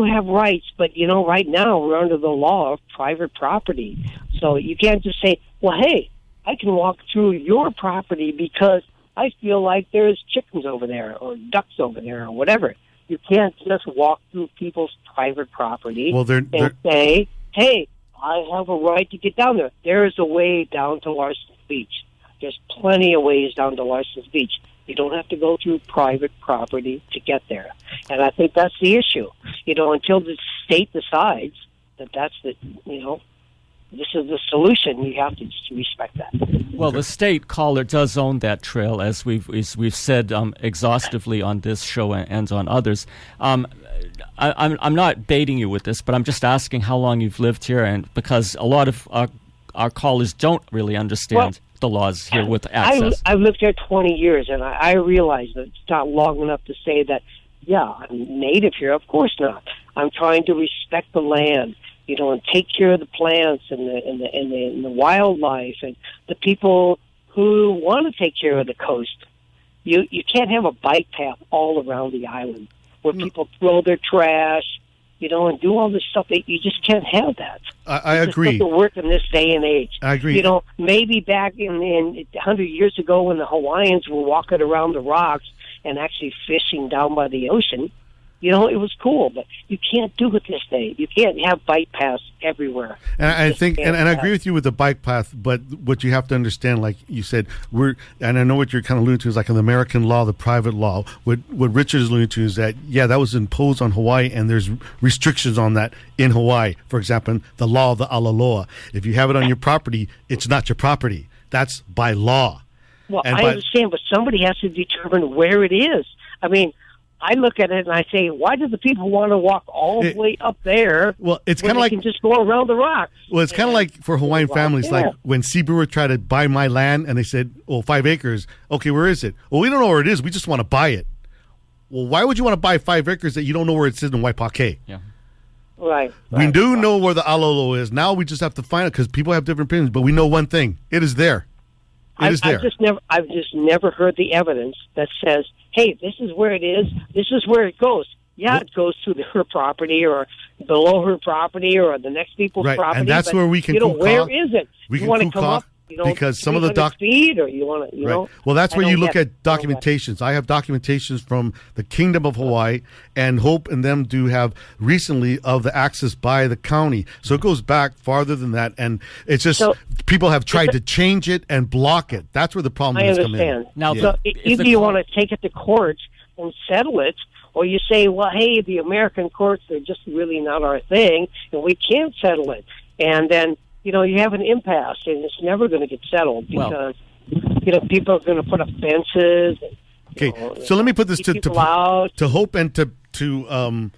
S6: have rights, but right now we're under the law of private property. So you can't just say, well, hey, I can walk through your property because I feel like there's chickens over there or ducks over there or whatever. You can't just walk through people's private property and say, hey, I have a right to get down there. There is a way down to Larsen Beach. There's plenty of ways down to Larsen Beach. You don't have to go through private property to get there. And I think that's the issue. Until the state decides that that's the, this is the solution, you have to just respect that.
S1: Well, the state caller does own that trail, as we've said exhaustively on this show and on others. I'm not baiting you with this, but I'm just asking how long you've lived here, and because a lot of our callers don't really understand the laws here with access.
S6: I've lived here 20 years, and I realize that it's not long enough to say that, I'm native here. Of course not. I'm trying to respect the land, and take care of the plants and the wildlife and the people who want to take care of the coast. You can't have a bike path all around the island where people throw their trash, and do all this stuff. You just can't have that.
S2: I agree.
S6: It doesn't work in this day and age.
S2: I agree.
S6: Maybe back in 100 years ago when the Hawaiians were walking around the rocks and actually fishing down by the ocean, it was cool, but you can't do it this day. You can't have bike paths everywhere.
S2: And I think, and I agree with you with the bike path, but what you have to understand, like you said, and I know what you're kind of alluding to is like an American law, the private law. What Richard is alluding to is that, that was imposed on Hawaii, and there's restrictions on that in Hawaii. For example, the law of the Alaloa. If you have it on your property, it's not your property. That's by law.
S6: Well, I understand, but somebody has to determine where it is. I mean, I look at it and I say, why do the people want to walk all the way up there?
S2: Well, it's kind of like
S6: can just go around the rocks.
S2: Well, it's kind of like for Hawaiian families, like when Sea Brewer tried to buy my land and they said, 5 acres. Okay, where is it? Well, we don't know where it is. We just want to buy it. Well, why would you want to buy 5 acres that you don't know where it is in Waipaque?
S1: Yeah.
S6: Right.
S2: We do know where the Alolo is. Now we just have to find it because people have different opinions. But we know one thing: it is there. It is there.
S6: I've just never heard the evidence that says, hey, this is where it is. This is where it goes. Yeah, it goes to her property or below her property or the next people's property.
S2: And that's where we can
S6: where is it?
S2: We
S6: you
S2: can
S6: want to come up,
S2: because some of the
S6: feet, or you want to,
S2: Well, that's where you look at documentations. I have documentations from the Kingdom of Hawaii, and Hope and them do have recently of the access by the county. So it goes back farther than that, and it's just people have tried to change it and block it. That's where the problem is coming in.
S6: I understand. Now, so either you want to take it to court and settle it, or you say, well, hey, the American courts, they're just really not our thing, and we can't settle it. And then, you have an impasse, and it's never going to get settled because, people are going to put up fences. And,
S2: so let me put this to Hope and to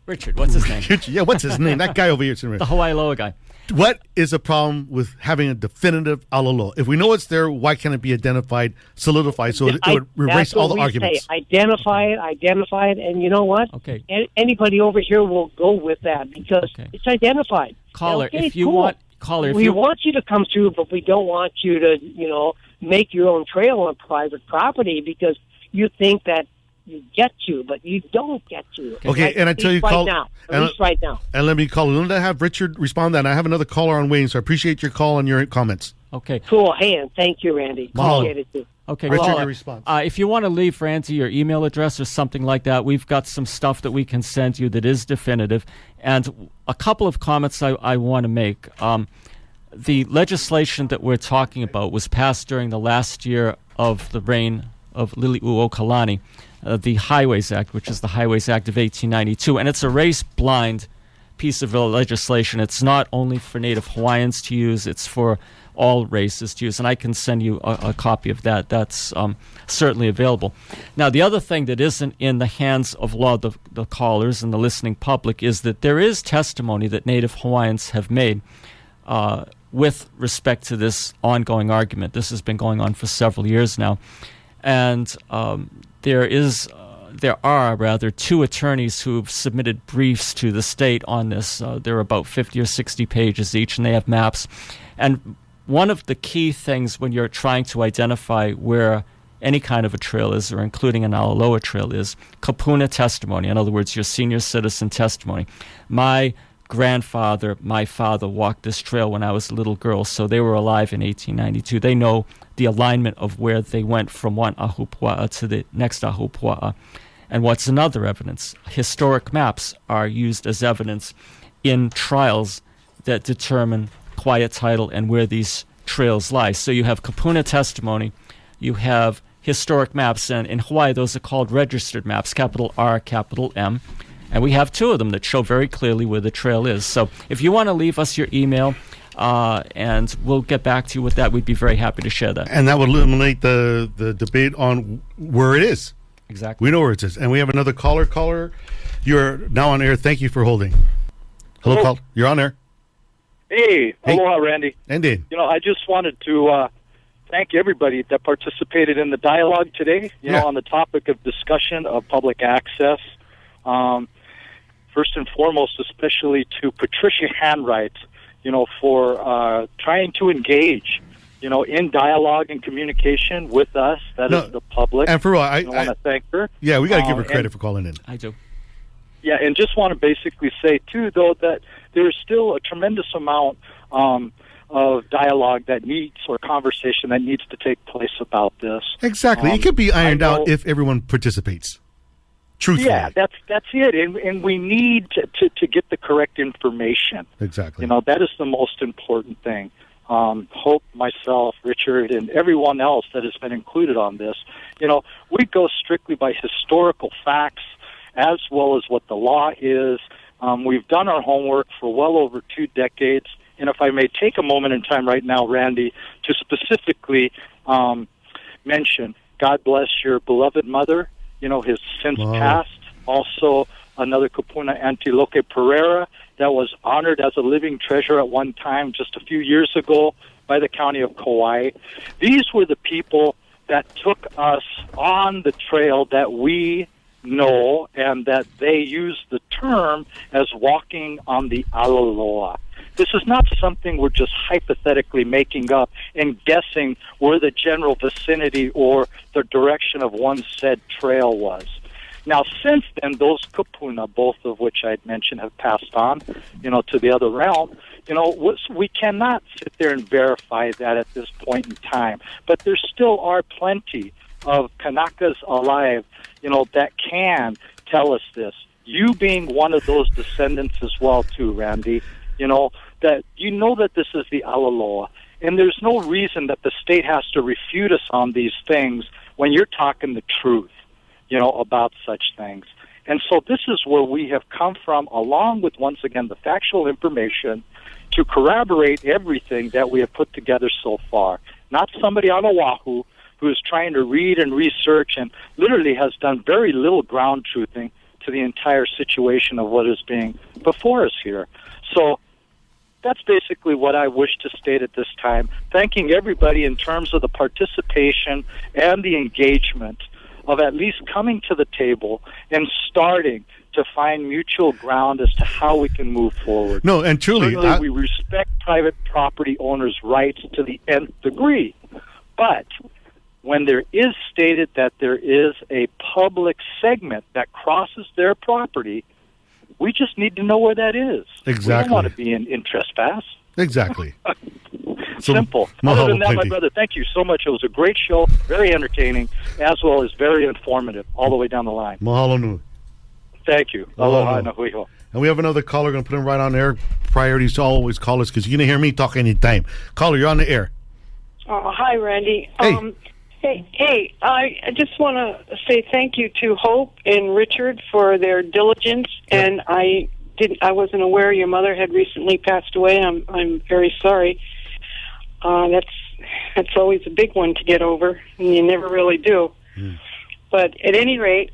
S1: Richard. What's his name?
S2: Yeah, what's his name? That guy over here.
S1: The Hawaii Loa guy.
S2: What is the problem with having a definitive alolo? If we know it's there, why can't it be identified, solidified, so it would erase all the arguments?
S6: Identify it, and you know what?
S1: Okay.
S6: Anybody over here will go with that because it's identified.
S1: Caller,
S6: if
S1: you want...
S6: we want you to come through, but we don't want you to, make your own trail on private property because you think that you get to, but you don't get to.
S2: Okay, and I tell you,
S6: right now.
S2: And let me call. Let me have Richard respond to that. I have another caller on waiting, so I appreciate your call and your comments.
S1: Okay.
S6: Cool. Hey, and thank you, Randy. Appreciate it too.
S1: Okay,
S2: Richard, your response.
S1: If you want to leave Randy your email address or something like that, we've got some stuff that we can send you that is definitive. And a couple of comments I want to make. The legislation that we're talking about was passed during the last year of the reign of Liliuokalani, the Highways Act, which is the Highways Act of 1892. And it's a race-blind piece of legislation. It's not only for Native Hawaiians to use, it's for all races to use. And I can send you a copy of that. That's certainly available. Now, the other thing that isn't in the hands of a lot of the callers and the listening public is that there is testimony that Native Hawaiians have made with respect to this ongoing argument. This has been going on for several years now. And there are 2 attorneys who've submitted briefs to the state on this. They're about 50 or 60 pages each, and they have maps. And one of the key things when you're trying to identify where any kind of a trail is, or including an Alaloa trail, is kapuna testimony. In other words, your senior citizen testimony. My grandfather, my father, walked this trail when I was a little girl, so they were alive in 1892. They know the alignment of where they went from one ahupua'a to the next ahupua'a. And what's another evidence? Historic maps are used as evidence in trials that determine quiet title and where these trails lie. So you have kapuna testimony, you have historic maps, and in Hawaii those are called registered maps, capital R, capital M. And we have two of them that show very clearly where the trail is. So if you want to leave us your email, and we'll get back to you with that, we'd be very happy to share that.
S2: And that would eliminate the debate on where it is.
S1: Exactly.
S2: We know where it is. And we have another caller. Caller, you're now on air. Thank you for holding. Hello, caller. You're on air.
S7: Hey. Aloha, Randy.
S2: Indeed.
S7: I just wanted to thank everybody that participated in the dialogue today, you know, on the topic of discussion of public access. First and foremost, especially to Patricia Handwright, for trying to engage, in dialogue and communication with us, that is the public.
S2: And for real,
S7: I want to thank her.
S2: Yeah, we got to give her credit for calling in.
S1: I do.
S7: Yeah, and just want to basically say, too, though, that there's still a tremendous amount of dialogue that needs, or conversation that needs to take place about this.
S2: Exactly. It could be ironed out if everyone participates. Truthfully.
S7: Yeah, that's it, and we need to get the correct information.
S2: Exactly.
S7: That is the most important thing. Hope, myself, Richard, and everyone else that has been included on this, we go strictly by historical facts as well as what the law is. We've done our homework for well over 2 decades, and if I may take a moment in time right now, Randy, to specifically mention, God bless your beloved mother, has since passed. Also, another kapuna, Antiloke Pereira, that was honored as a living treasure at one time just a few years ago by the county of Kaua'i. These were the people that took us on the trail that we know, and that they use the term as walking on the Alaloa. This is not something we're just hypothetically making up and guessing where the general vicinity or the direction of one said trail was. Now, since then, those kapuna, both of which I'd mentioned, have passed on, to the other realm. We cannot sit there and verify that at this point in time. But there still are plenty of Kanakas alive, that can tell us this. You being one of those descendants as well, too, Randy, that that this is the Alaloa. And there's no reason that the state has to refute us on these things when you're talking the truth, about such things. And so this is where we have come from, along with, once again, the factual information to corroborate everything that we have put together so far. Not somebody on Oahu who is trying to read and research and literally has done very little ground truthing to the entire situation of what is being before us here. So that's basically what I wish to state at this time, thanking everybody in terms of the participation and the engagement of at least coming to the table and starting to find mutual ground as to how we can move forward.
S2: No, and truly,
S7: we respect private property owners' rights to the nth degree. But when there is stated that there is a public segment that crosses their property, we just need to know where that is.
S2: Exactly.
S7: We don't want to be in trespass.
S2: Exactly.
S7: Simple. Other than that, my brother, thank you so much. It was a great show, very entertaining, as well as very informative all the way down the line.
S2: Mahalo nui.
S7: Thank you. Aloha na hui ho.
S2: And we have another caller. Going to put him right on air. Priorities to always call us because you're going to hear me talk anytime. Caller, you're on the air.
S5: Hi, Randy.
S2: Hey.
S5: Hey, I just want to say thank you to Hope and Richard for their diligence. Yep. And I wasn't aware your mother had recently passed away. I'm very sorry. That's always a big one to get over, and you never really do. But at any rate,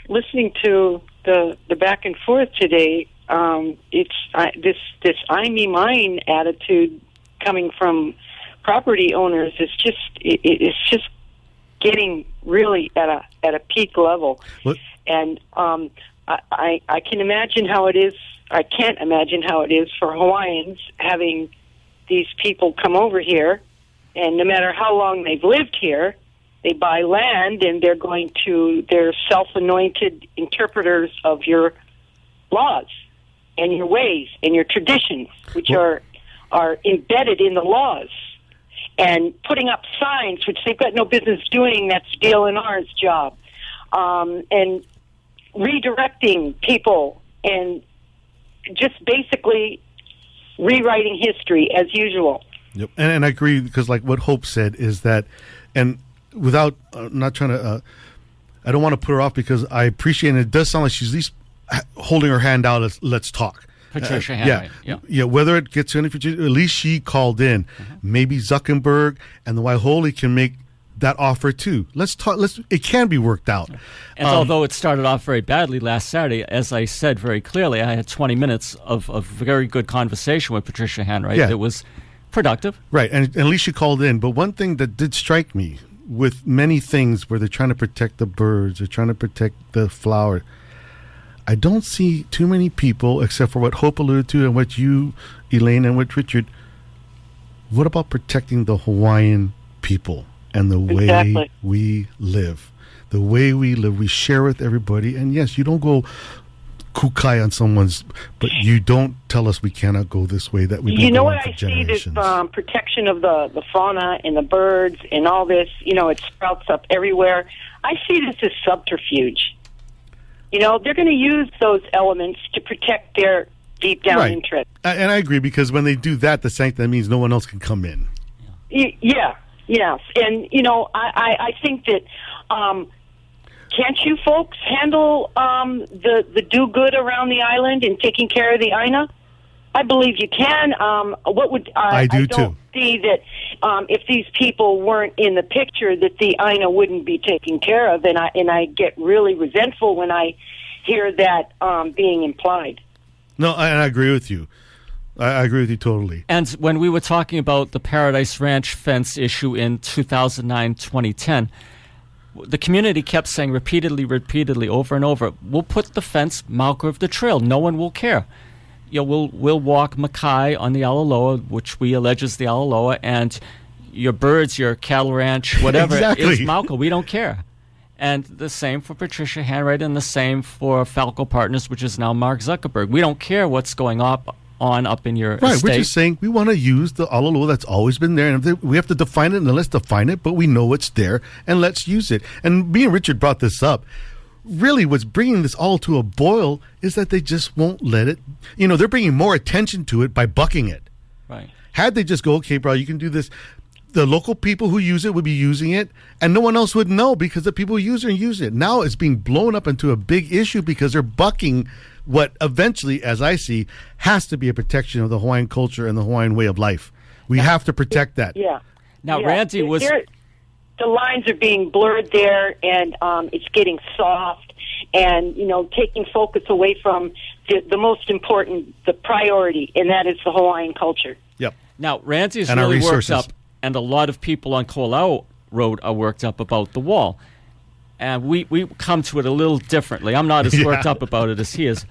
S5: listening to the back and forth today, it's this I me mine attitude coming from property owners is it's just getting really at a peak level. What? And I can imagine how it is. I can't imagine how it is for Hawaiians having these people come over here, and no matter how long they've lived here, they buy land and they're self-anointed interpreters of your laws.
S6: and your ways and your traditions, which are embedded in the laws, and putting up signs, which they've got no business doing. That's Dale and R's job, and redirecting people and just basically rewriting history as usual.
S2: Yep, and I agree, because like what Hope said is that, and without not trying to, I don't want to put her off, because I appreciate it. It does sound like she's at least holding her hand out. Let's talk.
S1: Patricia
S2: Hanright. Yeah. Whether it gets any, at least she called in. Mm-hmm. Maybe Zuckerberg and the Waiho'oli can make that offer too. Let's talk. It can be worked out.
S1: And although it started off very badly last Saturday, as I said very clearly, I had 20 minutes of very good conversation with Patricia Hanright.
S2: Yeah.
S1: It was productive.
S2: Right, and at least she called in. But one thing that did strike me with many things where they're trying to protect the birds, they're trying to protect the flower, I don't see too many people, except for what Hope alluded to and what you, Elaine, and what Richard. What about protecting the Hawaiian people and the way we live? The way we live, we share with everybody. And yes, you don't go kukai on someone's, but you don't tell us we cannot go this way. That we've been going for generations. You know what I see? This
S6: protection of the fauna and the birds and all this. It sprouts up everywhere. I see this as subterfuge. They're going to use those elements to protect their deep down interest.
S2: And I agree, because when they do that, that means no one else can come in.
S6: Yeah. Yes. And, I think that can't you folks handle the do-good around the island and taking care of the Aina? I believe you can. I don't see that if these people weren't in the picture, that the Aina wouldn't be taken care of, and I get really resentful when I hear that being implied.
S2: No, and I agree with you. I agree with you totally.
S1: And when we were talking about the Paradise Ranch fence issue in 2009, 2010, the community kept saying repeatedly, over and over, we'll put the fence marker of the trail. No one will care. We'll walk Makai on the Alaloa, which we allege is the Alaloa, and your birds, your cattle ranch, whatever is Mauka. We don't care. And the same for Patricia Hanright, and the same for Falco Partners, which is now Mark Zuckerberg. We don't care what's going up in your estate.
S2: We're just saying we want to use the Alaloa that's always been there, and we have to define it, and let's define it, but we know it's there, and let's use it. And me and Richard brought this up. Really, what's bringing this all to a boil is that they just won't let it. They're bringing more attention to it by bucking it.
S1: Right.
S2: Had they just go, okay, bro, you can do this, the local people who use it would be using it, and no one else would know, because the people who use it. Now it's being blown up into a big issue because they're bucking what eventually, as I see, has to be a protection of the Hawaiian culture and the Hawaiian way of life. We have to protect that.
S6: Yeah.
S1: Now, Randy was...
S6: The lines are being blurred there, and it's getting soft, and, taking focus away from the most important, the priority, and that is the Hawaiian culture.
S2: Yep.
S1: Now, Randy's really worked up, and a lot of people on Ko'olau Road are worked up about the wall. And we come to it a little differently. I'm not as worked up about it as he is.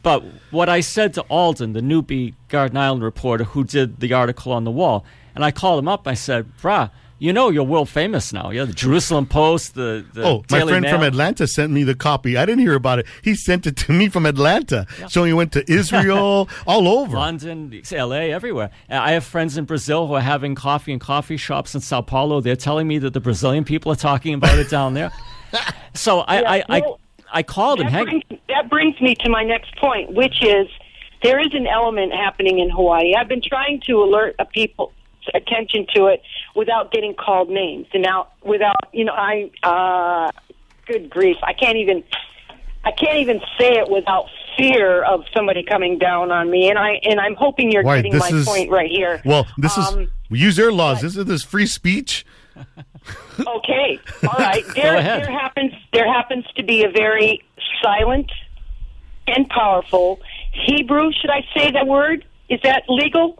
S1: But what I said to Alden, the newbie Garden Island reporter who did the article on the wall, and I called him up, I said, brah, you're world famous now. Yeah, the Jerusalem Post, the
S2: my
S1: Daily
S2: friend
S1: Mail.
S2: from Atlanta sent me the copy. I didn't hear about it. He sent it to me from Atlanta. Yeah. So he went to Israel, all over.
S1: London, L.A., everywhere. I have friends in Brazil who are having coffee in coffee shops in Sao Paulo. They're telling me that the Brazilian people are talking about it down there. So I called him.
S6: That brings me to my next point, which is there is an element happening in Hawaii. I've been trying to alert people's attention to it without getting called names, and now without good grief, I can't even say it without fear of somebody coming down on me. And I'm hoping you're getting my point right here.
S2: Well, this is we use their laws. This is free speech.
S6: Okay, all right. There happens to be a very silent and powerful Hebrew. Should I say that word? Is that legal?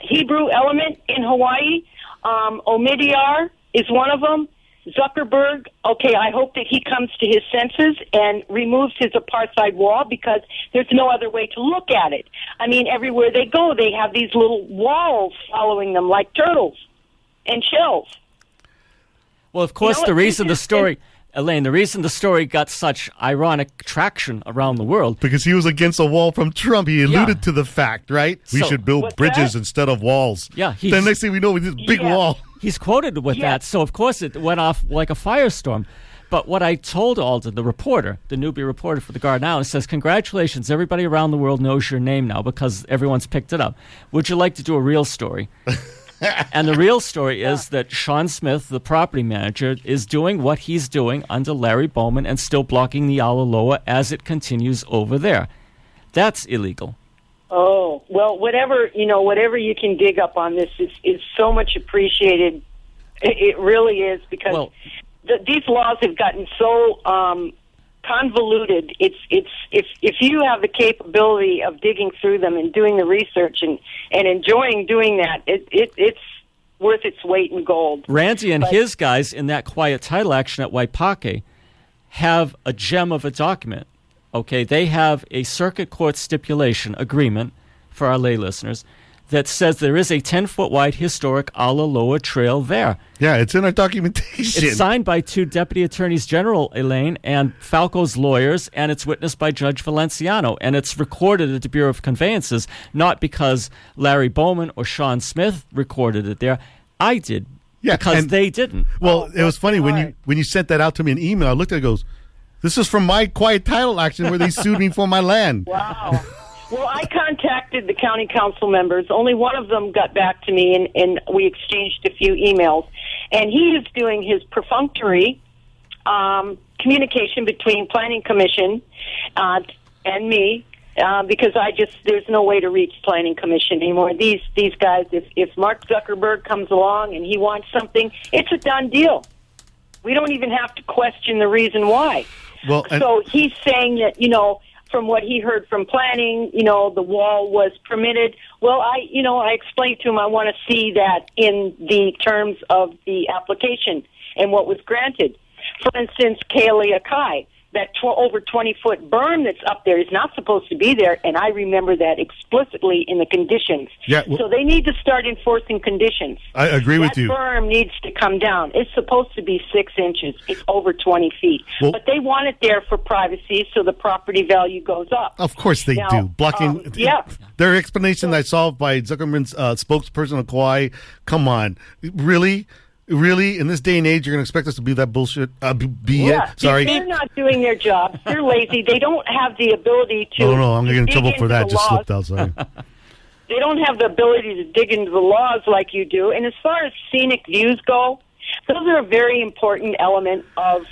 S6: Hebrew element in Hawaii. Omidyar is one of them. Zuckerberg, okay, I hope that he comes to his senses and removes his apartheid wall, because there's no other way to look at it. I mean, everywhere they go, they have these little walls following them like turtles and shells.
S1: Well, of course, the reason the story... Elaine, the reason the story got such ironic traction around the world...
S2: Because he was against a wall from Trump. He alluded to the fact, right? We should build bridges instead of walls.
S1: Yeah.
S2: The next thing we know, we did this big wall.
S1: He's quoted with that, so of course it went off like a firestorm. But what I told Alden, the reporter, the newbie reporter for the Guardian, says, congratulations, everybody around the world knows your name now because everyone's picked it up. Would you like to do a real story? And the real story is that Sean Smith, the property manager, is doing what he's doing under Larry Bowman and still blocking the ala loa as it continues over there. That's illegal.
S8: Oh, well, whatever you can dig up on this is so much appreciated. It really is, because these laws have gotten so convoluted. If you have the capability of digging through them and doing the research and enjoying doing that, it's worth its weight in gold.
S1: Randy and his guys in that quiet title action at Waipake have a gem of a document. Okay, they have a circuit court stipulation agreement for our lay listeners that says there is a 10-foot wide historic ala loa trail there.
S2: Yeah, it's in our documentation.
S1: It's signed by 2 Deputy Attorneys General, Elaine, and Falco's lawyers, and it's witnessed by Judge Valenciano, and it's recorded at the Bureau of Conveyances, not because Larry Bowman or Sean Smith recorded it there. I did, because they didn't.
S2: Well, it was funny when you sent that out to me in email, I looked at it and goes, this is from my quiet title action where they sued me for my land.
S8: Wow. Well, I contacted the county council members. Only one of them got back to me, and we exchanged a few emails. And he is doing his perfunctory communication between Planning Commission and me, because there's no way to reach Planning Commission anymore. These guys, if Mark Zuckerberg comes along and he wants something, it's a done deal. We don't even have to question the reason why.
S2: Well,
S8: so he's saying that, from what he heard from planning, the wall was permitted. Well, I explained to him I want to see that in the terms of the application and what was granted. For instance, Kaua'i, that over 20-foot berm that's up there is not supposed to be there, and I remember that explicitly in the conditions.
S2: Yeah,
S8: so they need to start enforcing conditions.
S2: I agree with you.
S8: That berm needs to come down. It's supposed to be 6 inches. It's over 20 feet.
S2: Well,
S8: but they want it there for privacy so the property value goes up.
S2: Of course they do. Blocking. Their explanation I saw by Zuckerman's spokesperson of Kaua'i, come on. Really, in this day and age, you're going to expect us to be that bullshit? Sorry.
S8: They're not doing their job. They're lazy. They don't have the ability to...
S2: Oh, no, I'm going to get in trouble for that. Just slipped out, sorry.
S8: They don't have the ability to dig into the laws like you do. And as far as scenic views go, those are a very important element of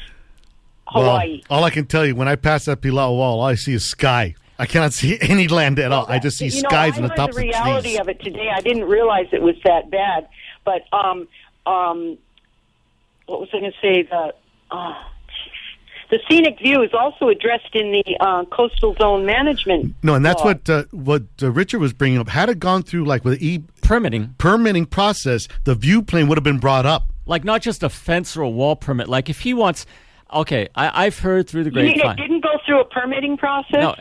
S8: Hawaii.
S2: Well, all I can tell you, when I pass that Pilau wall, all I see is sky. I cannot see any land at all. I just see skies on the tops of trees.
S8: The reality of it today, I didn't realize it was that bad. But... what was I going to say? The scenic view is also addressed in the coastal zone management.
S2: No, and that's what Richard was bringing up. Had it gone through like with the permitting process, the view plane would have been brought up.
S1: Like not just a fence or a wall permit. Like if he wants. Okay, I've heard through the grapevine.
S8: You mean it didn't go through a permitting process?
S1: No,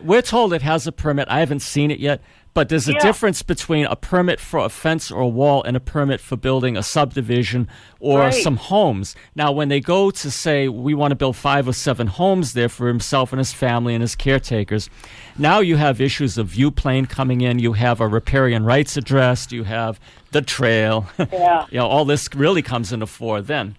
S1: we're told it has a permit. I haven't seen it yet. But there's a difference between a permit for a fence or a wall and a permit for building a subdivision or some homes. Now, when they go to say, we want to build 5 or 7 homes there for himself and his family and his caretakers, now you have issues of view plane coming in. You have a riparian rights addressed. You have the trail.
S8: Yeah.
S1: All this really comes into fore then.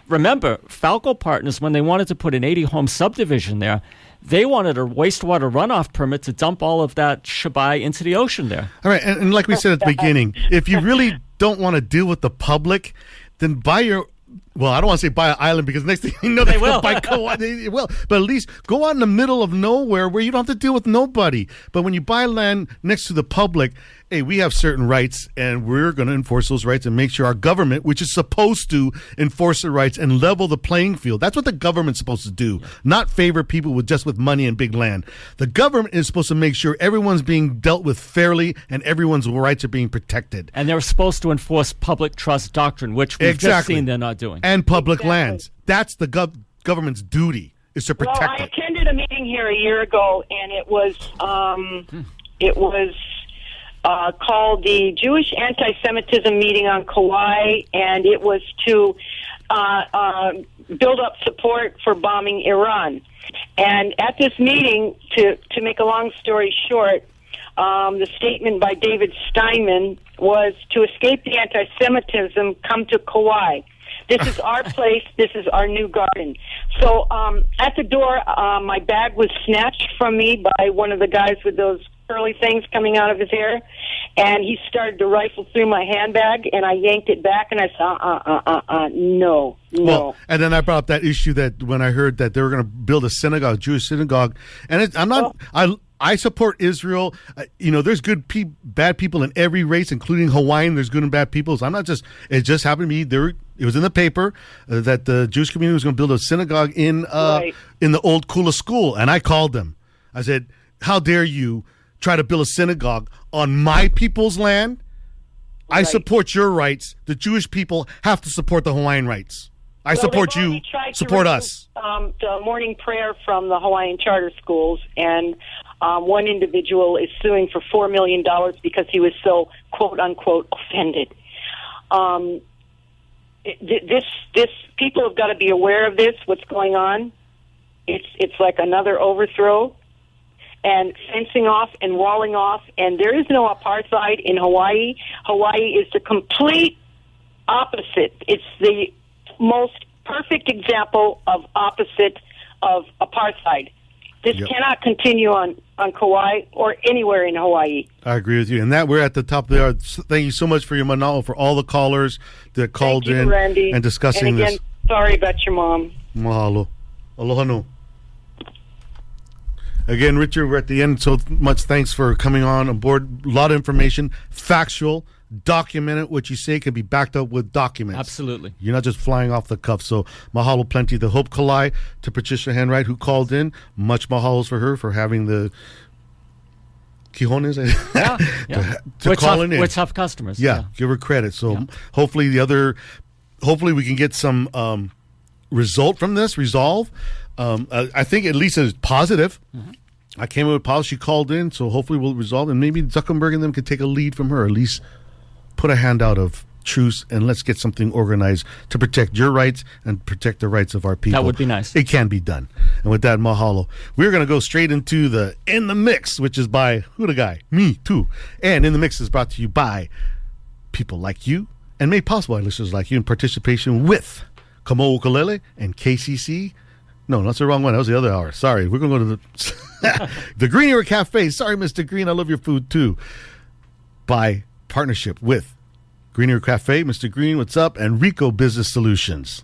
S1: Remember, Falco Partners, when they wanted to put an 80-home subdivision there, they wanted a wastewater runoff permit to dump all of that shabai into the ocean there.
S2: All right, and like we said at the beginning, if you really don't want to deal with the public, then buy your... Well, I don't want to say buy an island because next thing you know they will buy Kaua'i. They will, but at least go out in the middle of nowhere where you don't have to deal with nobody. But when you buy land next to the public, hey, we have certain rights, and we're going to enforce those rights and make sure our government, which is supposed to enforce the rights and level the playing field. That's what the government's supposed to do, not favor people with money and big land. The government is supposed to make sure everyone's being dealt with fairly and everyone's rights are being protected.
S1: And they're supposed to enforce public trust doctrine, which we've just seen they're not doing.
S2: And public lands. That's the government's duty, is to protect
S8: I attended a meeting here a year ago, and it was called the Jewish Anti-Semitism Meeting on Kaua'i, and it was to build up support for bombing Iran. And at this meeting, to make a long story short, the statement by David Steinman was, to escape the anti-Semitism, come to Kaua'i. This is our place. This is our new garden. So at the door, my bag was snatched from me by one of the guys with those curly things coming out of his hair, and he started to rifle through my handbag, and I yanked it back, and I said, no.
S2: Well, and then I brought up that issue that when I heard that they were going to build a synagogue, Jewish synagogue, and I'm not... I support Israel. There's bad people in every race, including Hawaiian. There's good and bad people. So I'm not just... It just happened to be there. It was in the paper that the Jewish community was going to build a synagogue in the old Kula school, and I called them. I said, "How dare you try to build a synagogue on my people's land? I support your rights. The Jewish people have to support the Hawaiian rights. I support you. Support us."
S8: The morning prayer from the Hawaiian charter schools, and one individual is suing for $4 million because he was so quote unquote offended. This people have got to be aware of this. What's going on? It's like another overthrow. And fencing off and walling off, and there is no apartheid in Hawaii. Hawaii is the complete opposite. It's the most perfect example of opposite of apartheid. This cannot continue on Kauai or anywhere in Hawaii.
S2: I agree with you. And that we're at the top of the hour. Thank you so much for your manao, for all the callers that called in
S8: Randy.
S2: And discussing
S8: this. Sorry about your mom.
S2: Mahalo. Aloha no. Again, Richard, we're at the end. So much thanks for coming on board. A lot of information, factual, documented. What you say can be backed up with documents.
S1: Absolutely.
S2: You're not just flying off the cuff. So mahalo plenty. The Hope Kalai to Patricia Henright, who called in. Much mahalos for her for having the quijones to call in.
S1: We're tough customers.
S2: Yeah, give her credit. So hopefully we can get some result from this, resolve. I think at least it's positive. Mm-hmm. I came in with positive. She called in, so hopefully we'll resolve. And maybe Zuckerberg and them could take a lead from her, at least put a hand out of truce, and let's get something organized to protect your rights and protect the rights of our people.
S1: That would be nice.
S2: It can be done. And with that, mahalo. We're going to go straight into the In the Mix, which is by who the guy? Me, too. And In the Mix is brought to you by people like you and made possible by listeners like you in participation with Kamo Ukulele and KCC. No, that's the wrong one. That was the other hour. Sorry. We're going to go to the Green Era Cafe. Sorry, Mr. Green. I love your food, too. By partnership with Green Era Cafe, Mr. Green, what's up? And Rico Business Solutions.